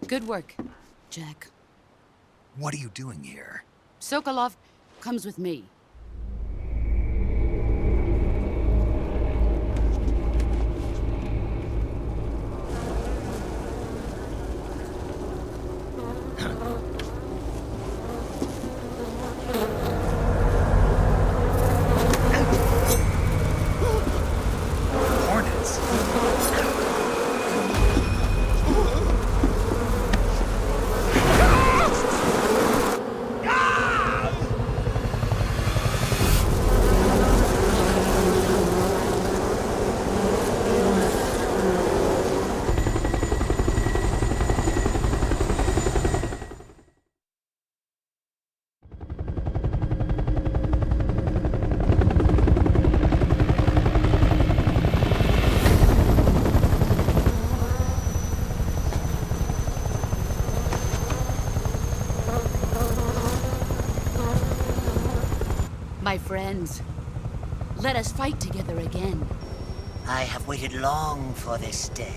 Good work, Jack. What are you doing here? Sokolov comes with me. Hornets? My friends, let us fight together again. I have waited long for this day.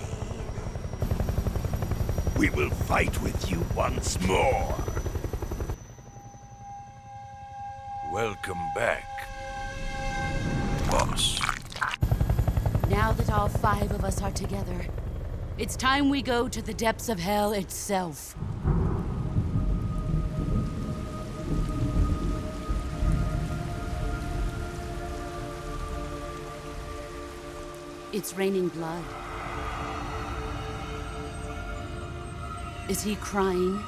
We will fight with you once more. Welcome back, boss. Now that all 5 of us are together, it's time we go to the depths of hell itself. It's raining blood. Is he crying?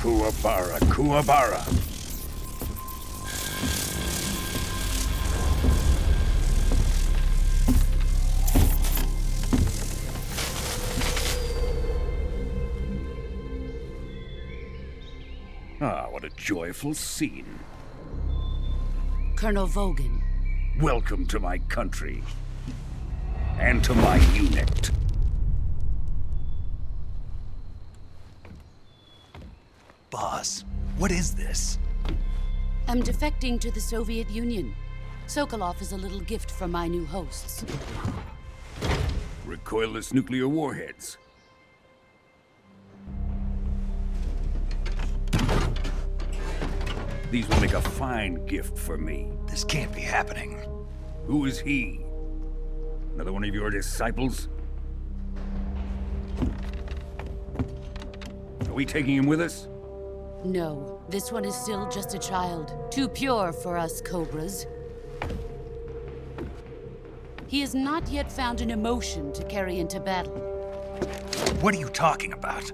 Kuwabara, Kuwabara. Ah, what a joyful scene. Colonel Vogan. Welcome to my country. And to my unit. Boss, what is this? I'm defecting to the Soviet Union. Sokolov is a little gift from my new hosts. Recoilless nuclear warheads. These will make a fine gift for me. This can't be happening. Who is he? Another one of your disciples? we taking him with us? No, this one is still just a child. Too pure for us Cobras. He has not yet found an emotion to carry into battle. What are you talking about?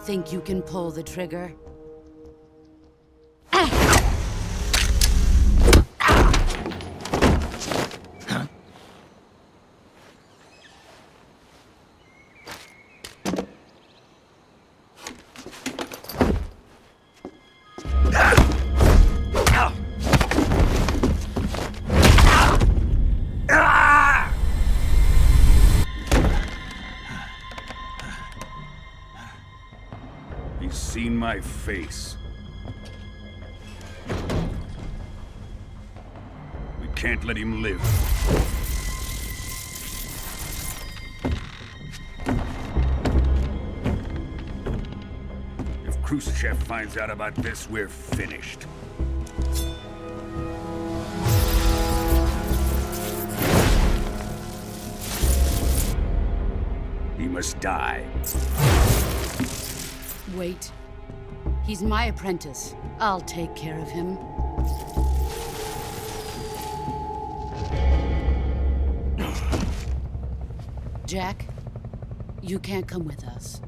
Think you can pull the trigger? He's seen my face. We can't let him live. If Khrushchev finds out about this, we're finished. He must die. Wait. He's my apprentice. I'll take care of him. Jack, you can't come with us.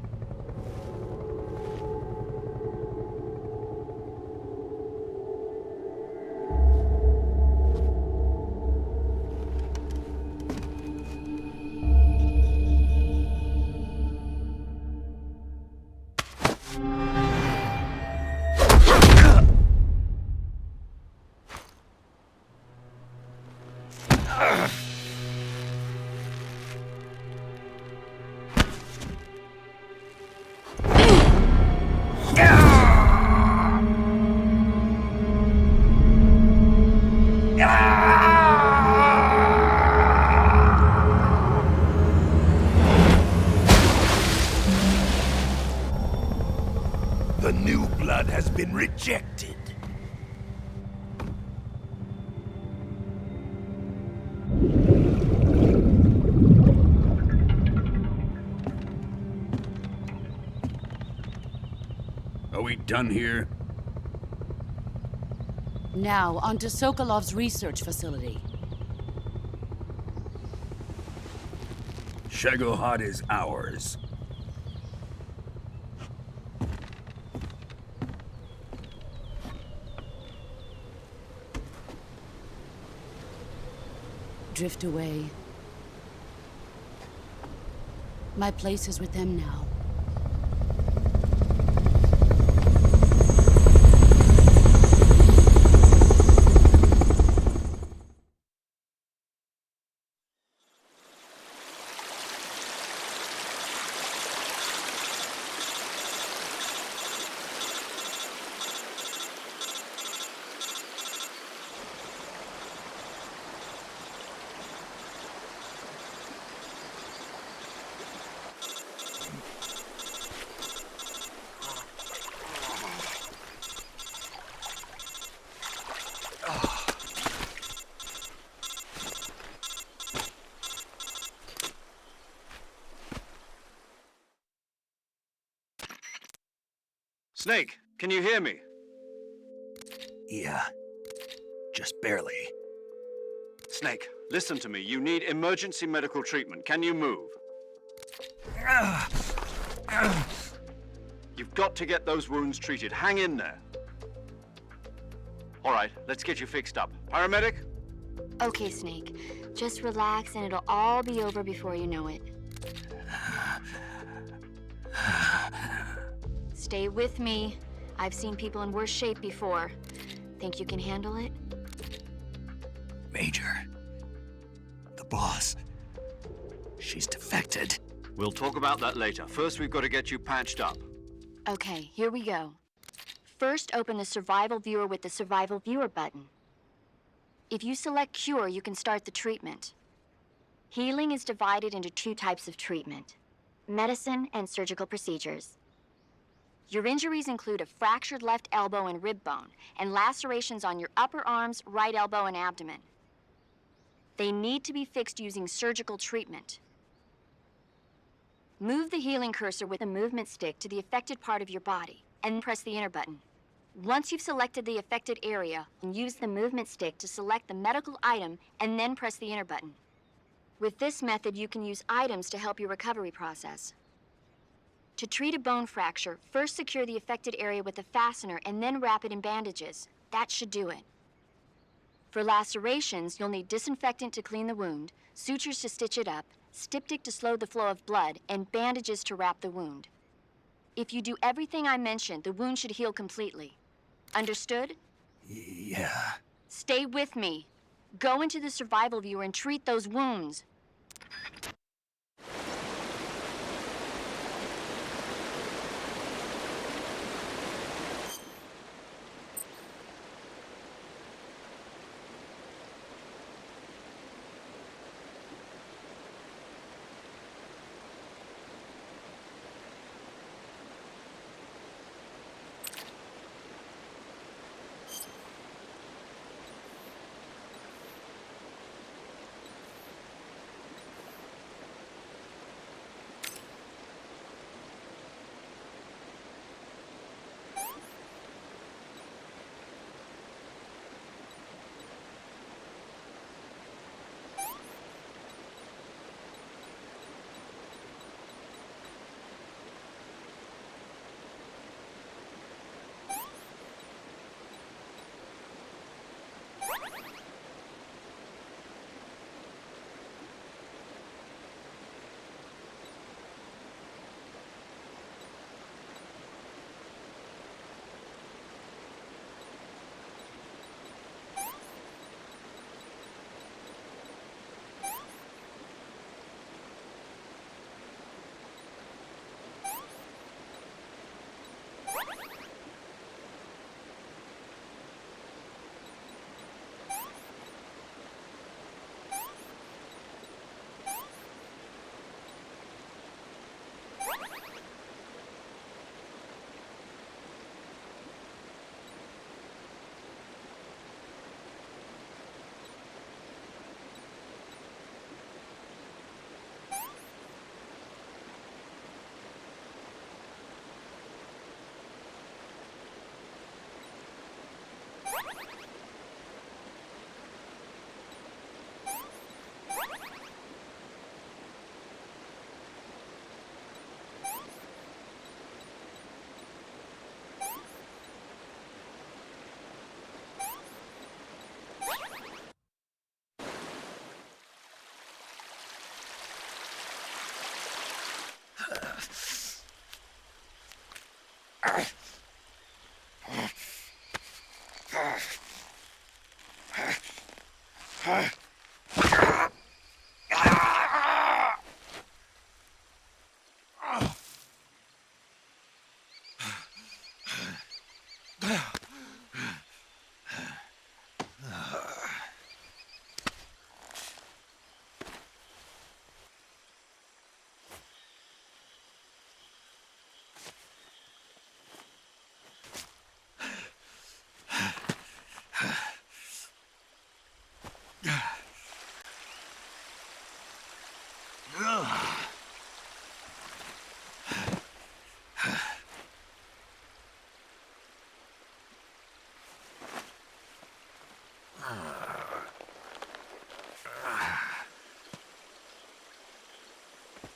The new blood has been rejected. Are we done here? Now, onto Sokolov's research facility. Shagohod is ours. Drift away. My place is with them now. Snake, can you hear me? Yeah. Just barely. Snake, listen to me. You need emergency medical treatment. Can you move? You've got to get those wounds treated. Hang in there. All right, let's get you fixed up. Paramedic? Okay, Snake. Just relax and it'll all be over before you know it. Stay with me. I've seen people in worse shape before. Think you can handle it? Major. The boss. She's defected. We'll talk about that later. First, we've got to get you patched up. Okay, here we go. First, open the Survival Viewer with the Survival Viewer button. If you select Cure, you can start the treatment. Healing is divided into two types of treatment: medicine and surgical procedures. Your injuries include a fractured left elbow and rib bone, and lacerations on your upper arms, right elbow, and abdomen. They need to be fixed using surgical treatment. Move the healing cursor with a movement stick to the affected part of your body, and press the enter button. Once you've selected the affected area, use the movement stick to select the medical item, and then press the enter button. With this method, you can use items to help your recovery process. To treat a bone fracture, first secure the affected area with a fastener and then wrap it in bandages. That should do it. For lacerations, you'll need disinfectant to clean the wound, sutures to stitch it up, styptic to slow the flow of blood, and bandages to wrap the wound. If you do everything I mentioned, the wound should heal completely. Understood? Yeah. Stay with me. Go into the survival viewer and treat those wounds.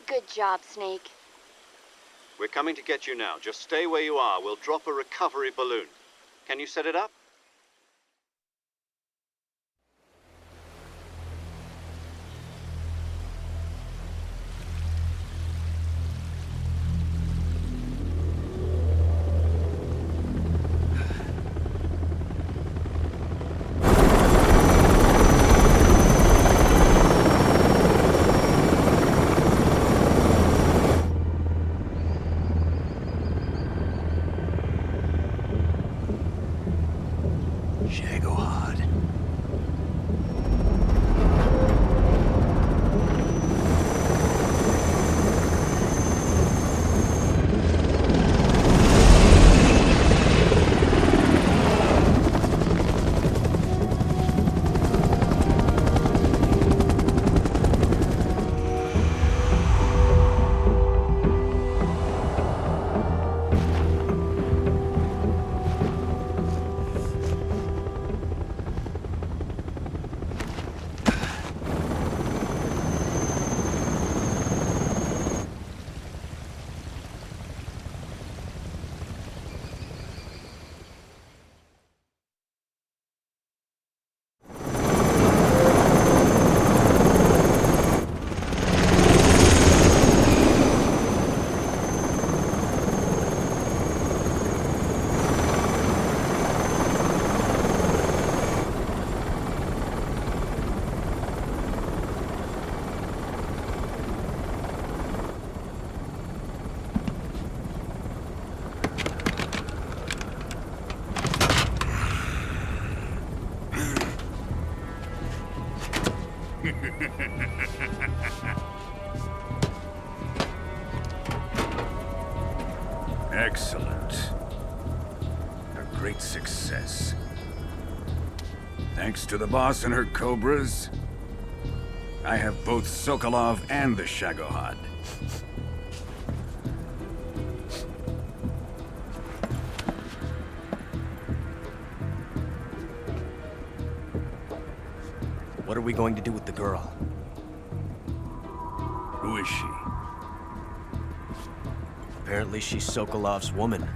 Good job, Snake. We're coming to get you now. Just stay where you are. We'll drop a recovery balloon. Can you set it up? Excellent. A great success. Thanks to the boss and her cobras, I have both Sokolov and the Shagohod. What are we going to do with the girl? Who is she? Apparently she's Sokolov's woman.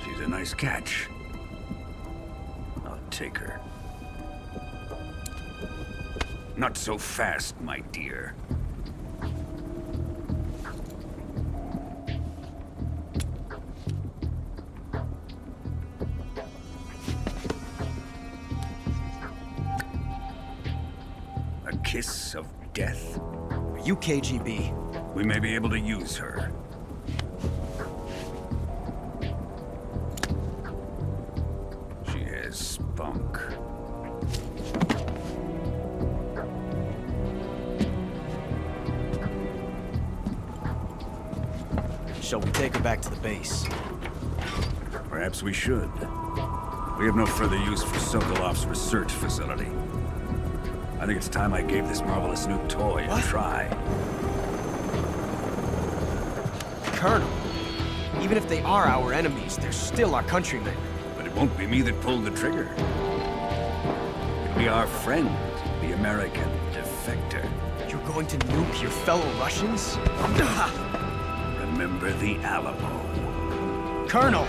She's a nice catch. I'll take her. Not so fast, my dear. A kiss of death? Are you KGB? We may be able to use her. She has spunk. Shall we take her back to the base? Perhaps we should. We have no further use for Sokolov's research facility. I think it's time I gave this marvelous new toy a try. Colonel, even if they are our enemies, they're still our countrymen. But it won't be me that pulled the trigger. It'll be our friend, the American defector. You're going to nuke your fellow Russians? Remember the Alamo. Colonel!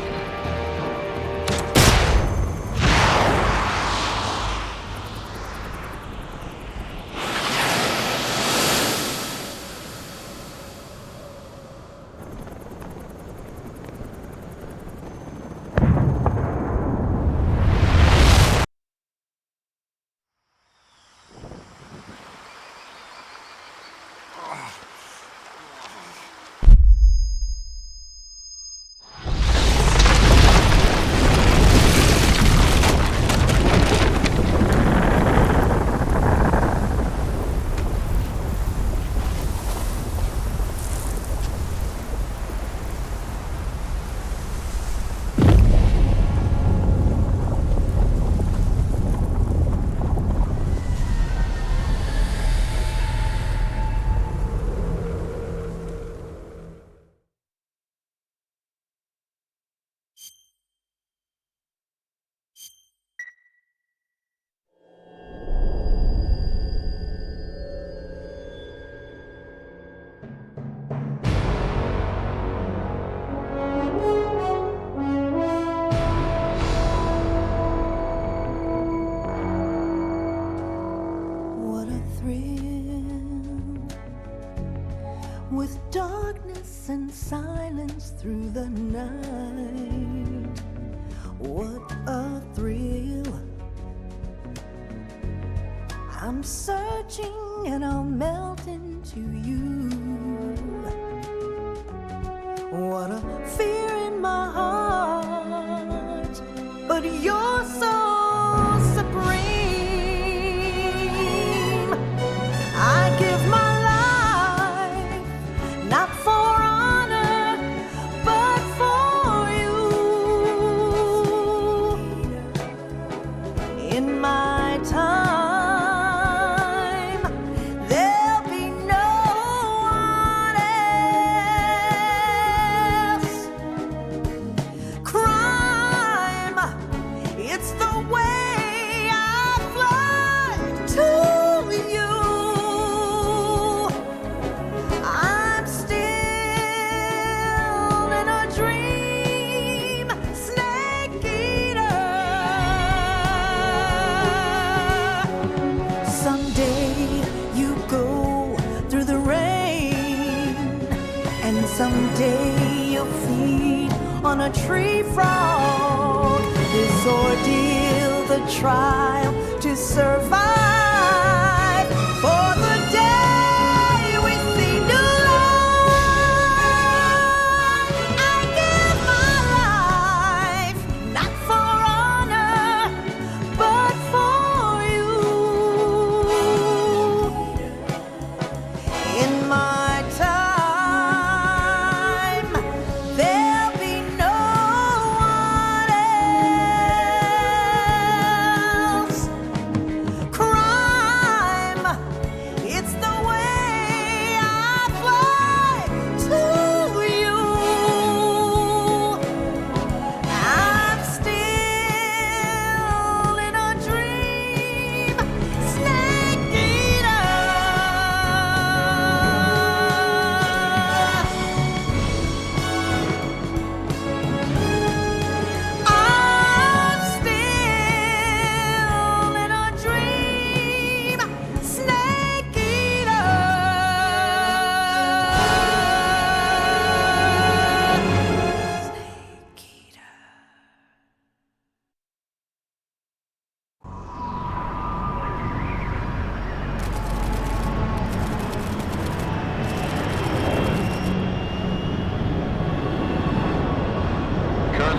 With darkness and silence through the night. What a thrill. I'm searching and I'll melt into you. What a fear in my heart, but you're so supreme. I give my not for honor, but for you. In my time, there'll be no one else. Crime, it's the way I fly to you. Someday you'll feed on a tree frog. This ordeal, the trial to survive. For the day we see new life, I give my life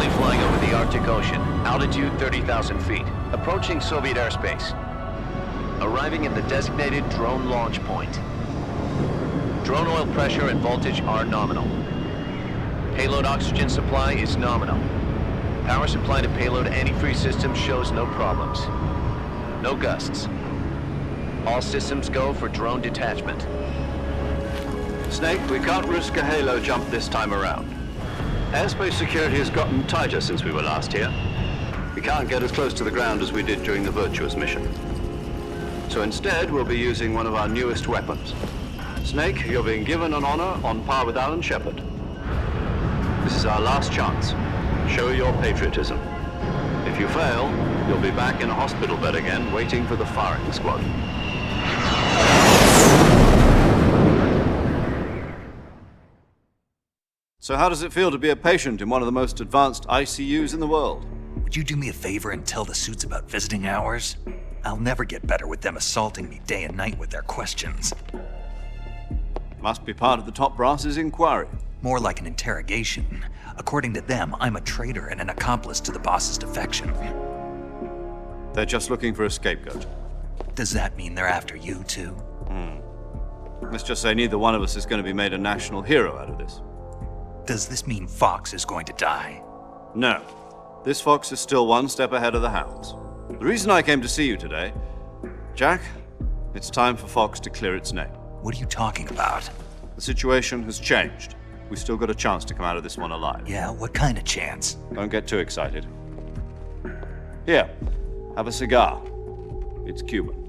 Currently flying over the Arctic Ocean. Altitude 30,000 feet. Approaching Soviet airspace. Arriving at the designated drone launch point. Drone oil pressure and voltage are nominal. Payload oxygen supply is nominal. Power supply to payload antifreeze system shows no problems. No gusts. All systems go for drone detachment. Snake, we can't risk a halo jump this time around. Airspace security has gotten tighter since we were last here. We can't get as close to the ground as we did during the Virtuous mission. So instead, we'll be using one of our newest weapons. Snake, you're being given an honor on par with Alan Shepard. This is our last chance. Show your patriotism. If you fail, you'll be back in a hospital bed again, waiting for the firing squad. So how does it feel to be a patient in one of the most advanced ICUs in the world? Would you do me a favor and tell the suits about visiting hours? I'll never get better with them assaulting me day and night with their questions. Must be part of the top brass's inquiry. More like an interrogation. According to them, I'm a traitor and an accomplice to the boss's defection. They're just looking for a scapegoat. Does that mean they're after you, too? Let's just say neither one of us is going to be made a national hero out of this. Does this mean Fox is going to die? No. This fox is still one step ahead of the hounds. The reason I came to see you today, Jack, it's time for Fox to clear its name. What are you talking about? The situation has changed. We've still got a chance to come out of this one alive. Yeah, what kind of chance? Don't get too excited. Here, have a cigar. It's Cuban.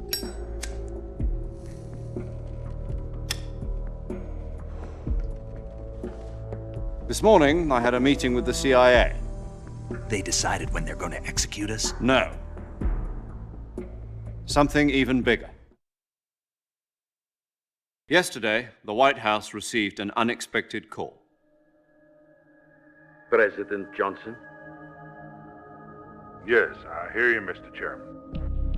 This morning, I had a meeting with the CIA. They decided when they're going to execute us? No. Something even bigger. Yesterday, the White House received an unexpected call. President Johnson? Yes, I hear you, Mr. Chairman.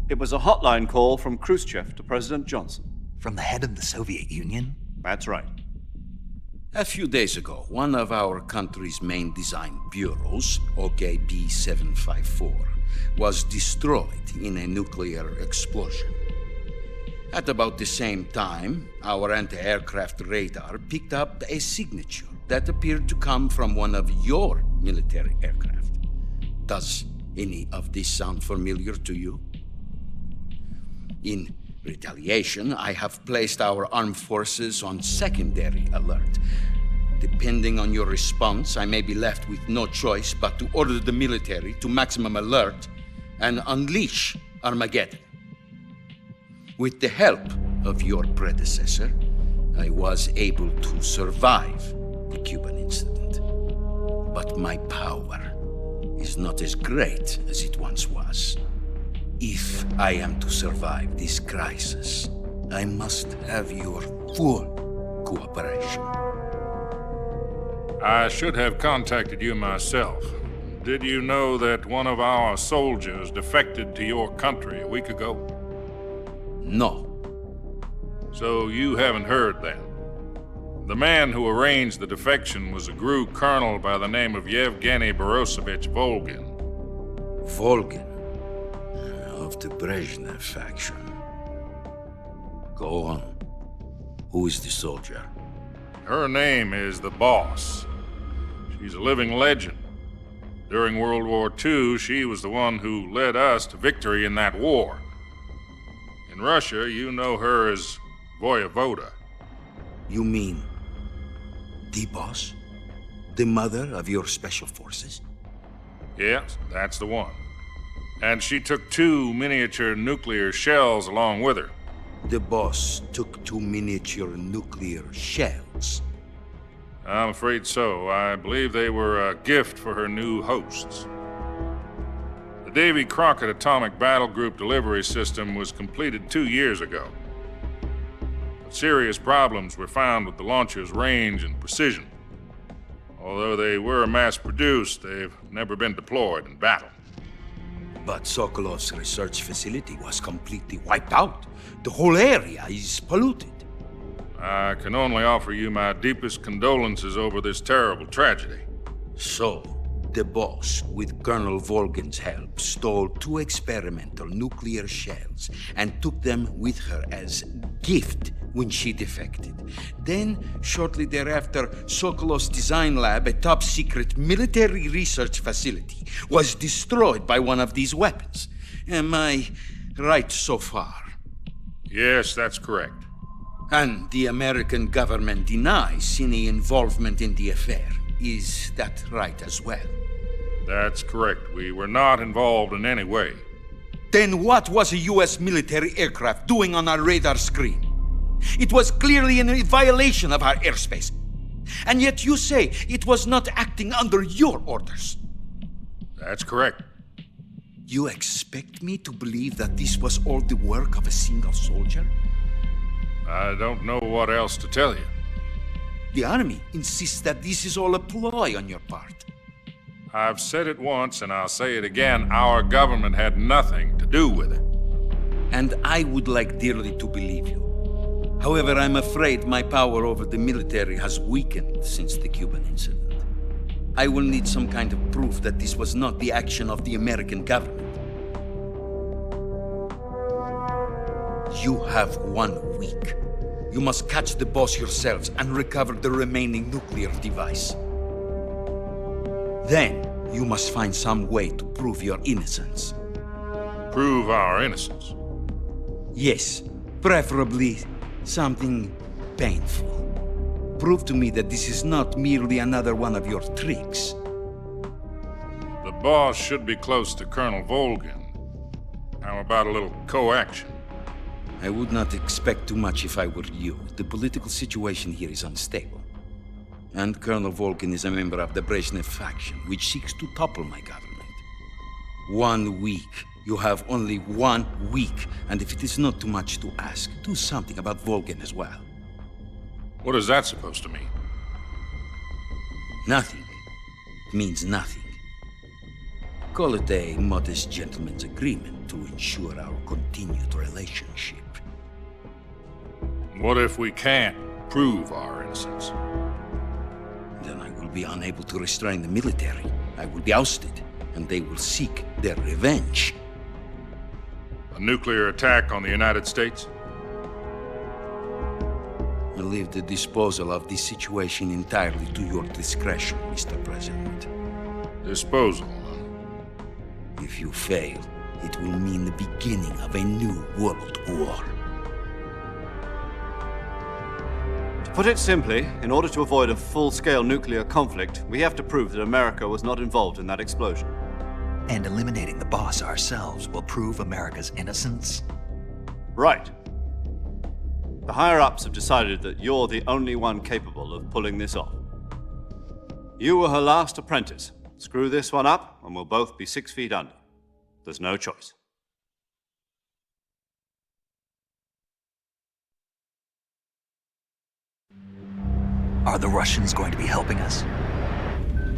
It was a hotline call from Khrushchev to President Johnson. From the head of the Soviet Union? That's right. A few days ago, one of our country's main design bureaus, OKB 754, was destroyed in a nuclear explosion. At about the same time, our anti-aircraft radar picked up a signature that appeared to come from one of your military aircraft. Does any of this sound familiar to you? In retaliation, I have placed our armed forces on secondary alert. Depending on your response, I may be left with no choice but to order the military to maximum alert and unleash Armageddon. With the help of your predecessor, I was able to survive the Cuban incident. But my power is not as great as it once was. If I am to survive this crisis, I must have your full cooperation. I should have contacted you myself. Did you know that one of our soldiers defected to your country a week ago? No. So you haven't heard then? The man who arranged the defection was a GRU colonel by the name of Yevgeny Borosovich Volgin. Volgin? Of the Brezhnev faction. Go on. Who is the soldier? Her name is the Boss. She's a living legend. During World War II, she was the one who led us to victory in that war. In Russia, you know her as Voyevoda. You mean the Boss? The mother of your special forces? Yes, that's the one. And she took 2 miniature nuclear shells along with her. The Boss took 2 miniature nuclear shells? I'm afraid so. I believe they were a gift for her new hosts. The Davy Crockett Atomic Battle Group delivery system was completed 2 years ago. But serious problems were found with the launcher's range and precision. Although they were mass-produced, they've never been deployed in battle. But Sokolov's research facility was completely wiped out. The whole area is polluted. I can only offer you my deepest condolences over this terrible tragedy. So, the boss, with Colonel Volgin's help, stole 2 experimental nuclear shells and took them with her as gift when she defected. Then, shortly thereafter, Sokolov's design lab, a top-secret military research facility, was destroyed by one of these weapons. Am I right so far? Yes, that's correct. And the American government denies any involvement in the affair. Is that right as well? That's correct. We were not involved in any way. Then what was a U.S. military aircraft doing on our radar screen? It was clearly in violation of our airspace. And yet you say it was not acting under your orders. That's correct. You expect me to believe that this was all the work of a single soldier? I don't know what else to tell you. The Army insists that this is all a ploy on your part. I've said it once, and I'll say it again. Our government had nothing to do with it. And I would like dearly to believe you. However, I'm afraid my power over the military has weakened since the Cuban incident. I will need some kind of proof that this was not the action of the American government. You have 1 week. You must catch the boss yourselves and recover the remaining nuclear device. Then, you must find some way to prove your innocence. Prove our innocence? Yes, preferably something painful. Prove to me that this is not merely another one of your tricks. The boss should be close to Colonel Volgin. How about a little co-action? I would not expect too much if I were you. The political situation here is unstable. And Colonel Volgin is a member of the Brezhnev faction, which seeks to topple my government. 1 week. You have only 1 week. And if it is not too much to ask, do something about Volgin as well. What is that supposed to mean? Nothing. It means nothing. Call it a modest gentleman's agreement to ensure our continued relationship. What if we can't prove our innocence? Then I will be unable to restrain the military. I will be ousted, and they will seek their revenge. A nuclear attack on the United States? I leave the disposal of this situation entirely to your discretion, Mr. President. Disposal? If you fail, it will mean the beginning of a new world war. To put it simply, in order to avoid a full-scale nuclear conflict, we have to prove that America was not involved in that explosion. And eliminating the boss ourselves will prove America's innocence? Right. The higher-ups have decided that you're the only one capable of pulling this off. You were her last apprentice. Screw this one up, and we'll both be 6 feet under. There's no choice. Are the Russians going to be helping us?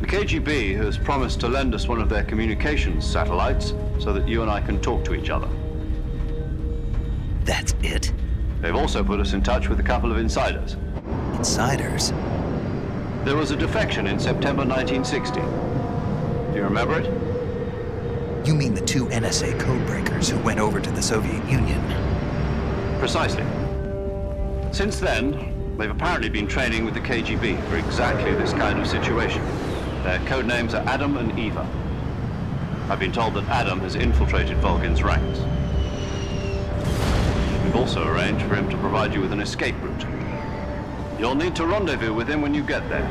The KGB has promised to lend us one of their communications satellites so that you and I can talk to each other. That's it? They've also put us in touch with a couple of insiders. Insiders? There was a defection in September 1960. Do you remember it? You mean the 2 NSA codebreakers who went over to the Soviet Union? Precisely. Since then, they've apparently been training with the KGB for exactly this kind of situation. Their codenames are Adam and Eva. I've been told that Adam has infiltrated Volgin's ranks. We've also arranged for him to provide you with an escape route. You'll need to rendezvous with him when you get there.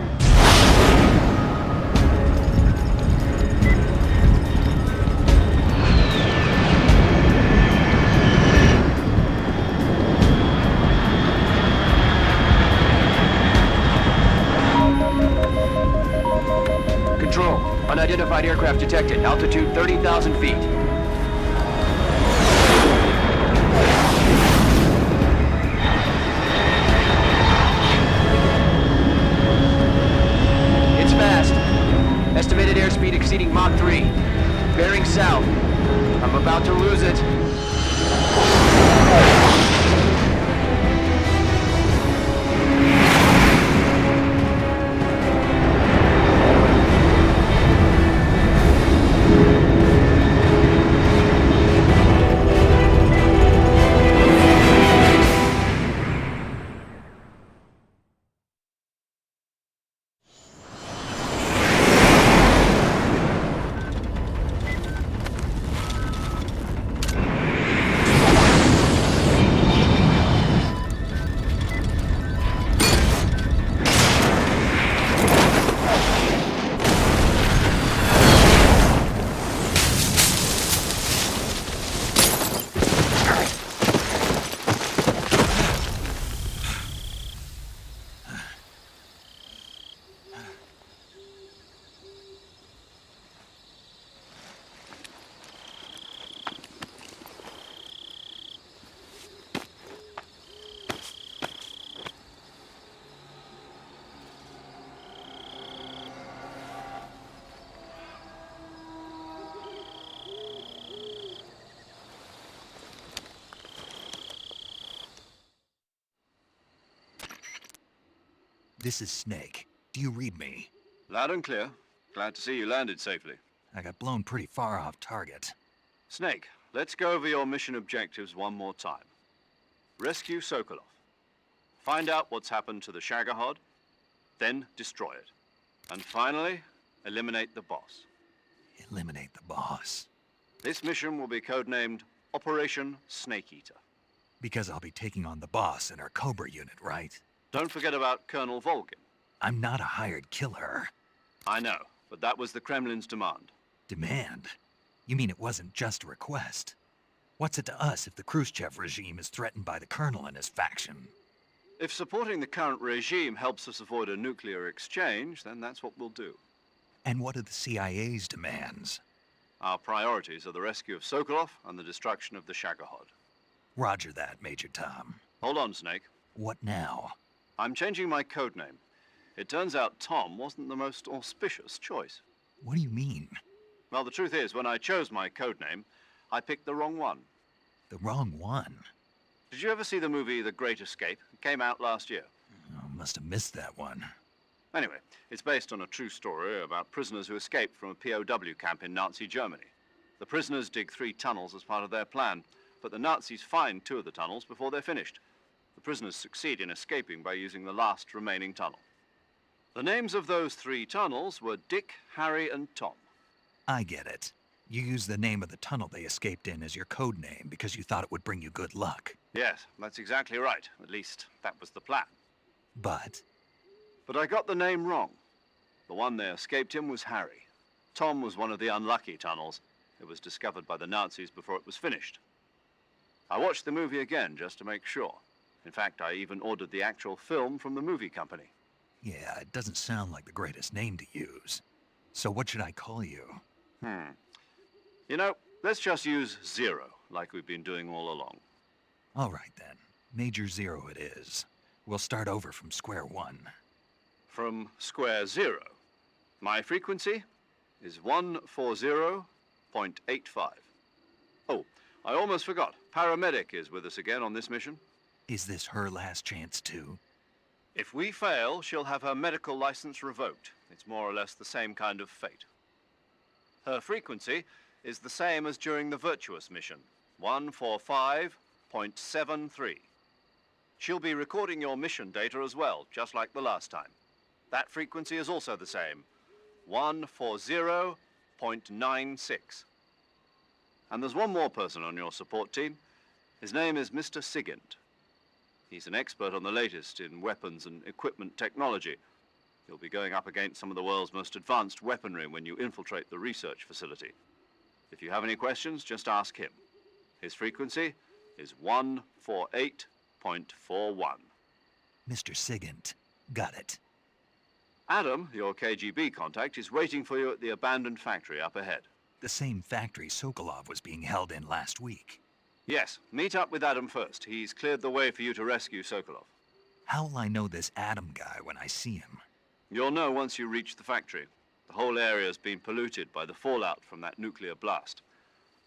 Control, unidentified aircraft detected. Altitude 30,000 feet. It's fast. Estimated airspeed exceeding Mach 3. Bearing south. I'm about to lose it. This is Snake. Do you read me? Loud and clear. Glad to see you landed safely. I got blown pretty far off target. Snake, let's go over your mission objectives one more time. Rescue Sokolov. Find out what's happened to the Shagohod, then destroy it. And finally, eliminate the boss. Eliminate the boss. This mission will be codenamed Operation Snake Eater. Because I'll be taking on the boss in our Cobra unit, right? Don't forget about Colonel Volgin. I'm not a hired killer. I know, but that was the Kremlin's demand. Demand? You mean it wasn't just a request? What's it to us if the Khrushchev regime is threatened by the Colonel and his faction? If supporting the current regime helps us avoid a nuclear exchange, then that's what we'll do. And what are the CIA's demands? Our priorities are the rescue of Sokolov and the destruction of the Shagohod. Roger that, Major Tom. Hold on, Snake. What now? I'm changing my codename. It turns out Tom wasn't the most auspicious choice. What do you mean? Well, the truth is, when I chose my codename, I picked the wrong one. The wrong one? Did you ever see the movie The Great Escape? It came out last year. Oh, must have missed that one. Anyway, it's based on a true story about prisoners who escaped from a POW camp in Nazi Germany. The prisoners dig 3 tunnels as part of their plan, but the Nazis find 2 of the tunnels before they're finished. The prisoners succeed in escaping by using the last remaining tunnel. The names of those 3 tunnels were Dick, Harry, and Tom. I get it. You used the name of the tunnel they escaped in as your code name because you thought it would bring you good luck. Yes, that's exactly right. At least, that was the plan. But I got the name wrong. The one they escaped in was Harry. Tom was one of the unlucky tunnels. It was discovered by the Nazis before it was finished. I watched the movie again just to make sure. In fact, I even ordered the actual film from the movie company. yeah, it doesn't sound like the greatest name to use. So what should I call you? You know, let's just use Zero, like we've been doing all along. All right then. Major Zero it is. We'll start over from square one. From square 0. My frequency is 140.85. Oh, I almost forgot. Paramedic is with us again on this mission. Is this her last chance too? If we fail, she'll have her medical license revoked. It's more or less the same kind of fate. Her frequency is the same as during the Virtuous mission, 145.73. She'll be recording your mission data as well, just like the last time. That frequency is also the same, 140.96. And there's one more person on your support team. His name is Mr. Sigint. He's an expert on the latest in weapons and equipment technology. You'll be going up against some of the world's most advanced weaponry when you infiltrate the research facility. If you have any questions, just ask him. His frequency is 148.41. Mr. Sigint. Got it. Adam, your KGB contact, is waiting for you at the abandoned factory up ahead. The same factory Sokolov was being held in last week. Yes, meet up with Adam first. He's cleared the way for you to rescue Sokolov. How will I know this Adam guy when I see him? You'll know once you reach the factory. The whole area's been polluted by the fallout from that nuclear blast.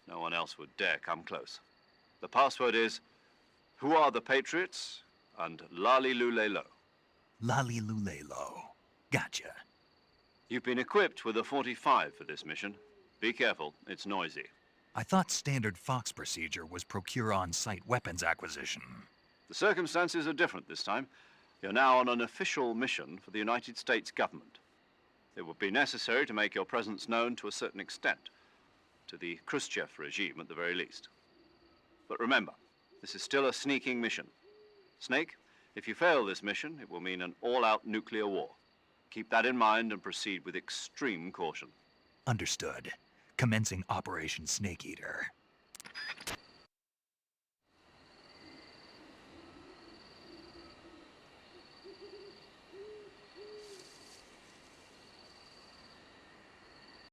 No one else would dare come close. The password is, "Who are the Patriots?" and Lali Lulelo. Lali Lulelo. Gotcha. You've been equipped with a 45 for this mission. Be careful, it's noisy. I thought standard Fox procedure was procure on-site weapons acquisition. The circumstances are different this time. You're now on an official mission for the United States government. It would be necessary to make your presence known to a certain extent, to the Khrushchev regime at the very least. But remember, this is still a sneaking mission. Snake, if you fail this mission, it will mean an all-out nuclear war. Keep that in mind and proceed with extreme caution. Understood. Commencing Operation Snake Eater.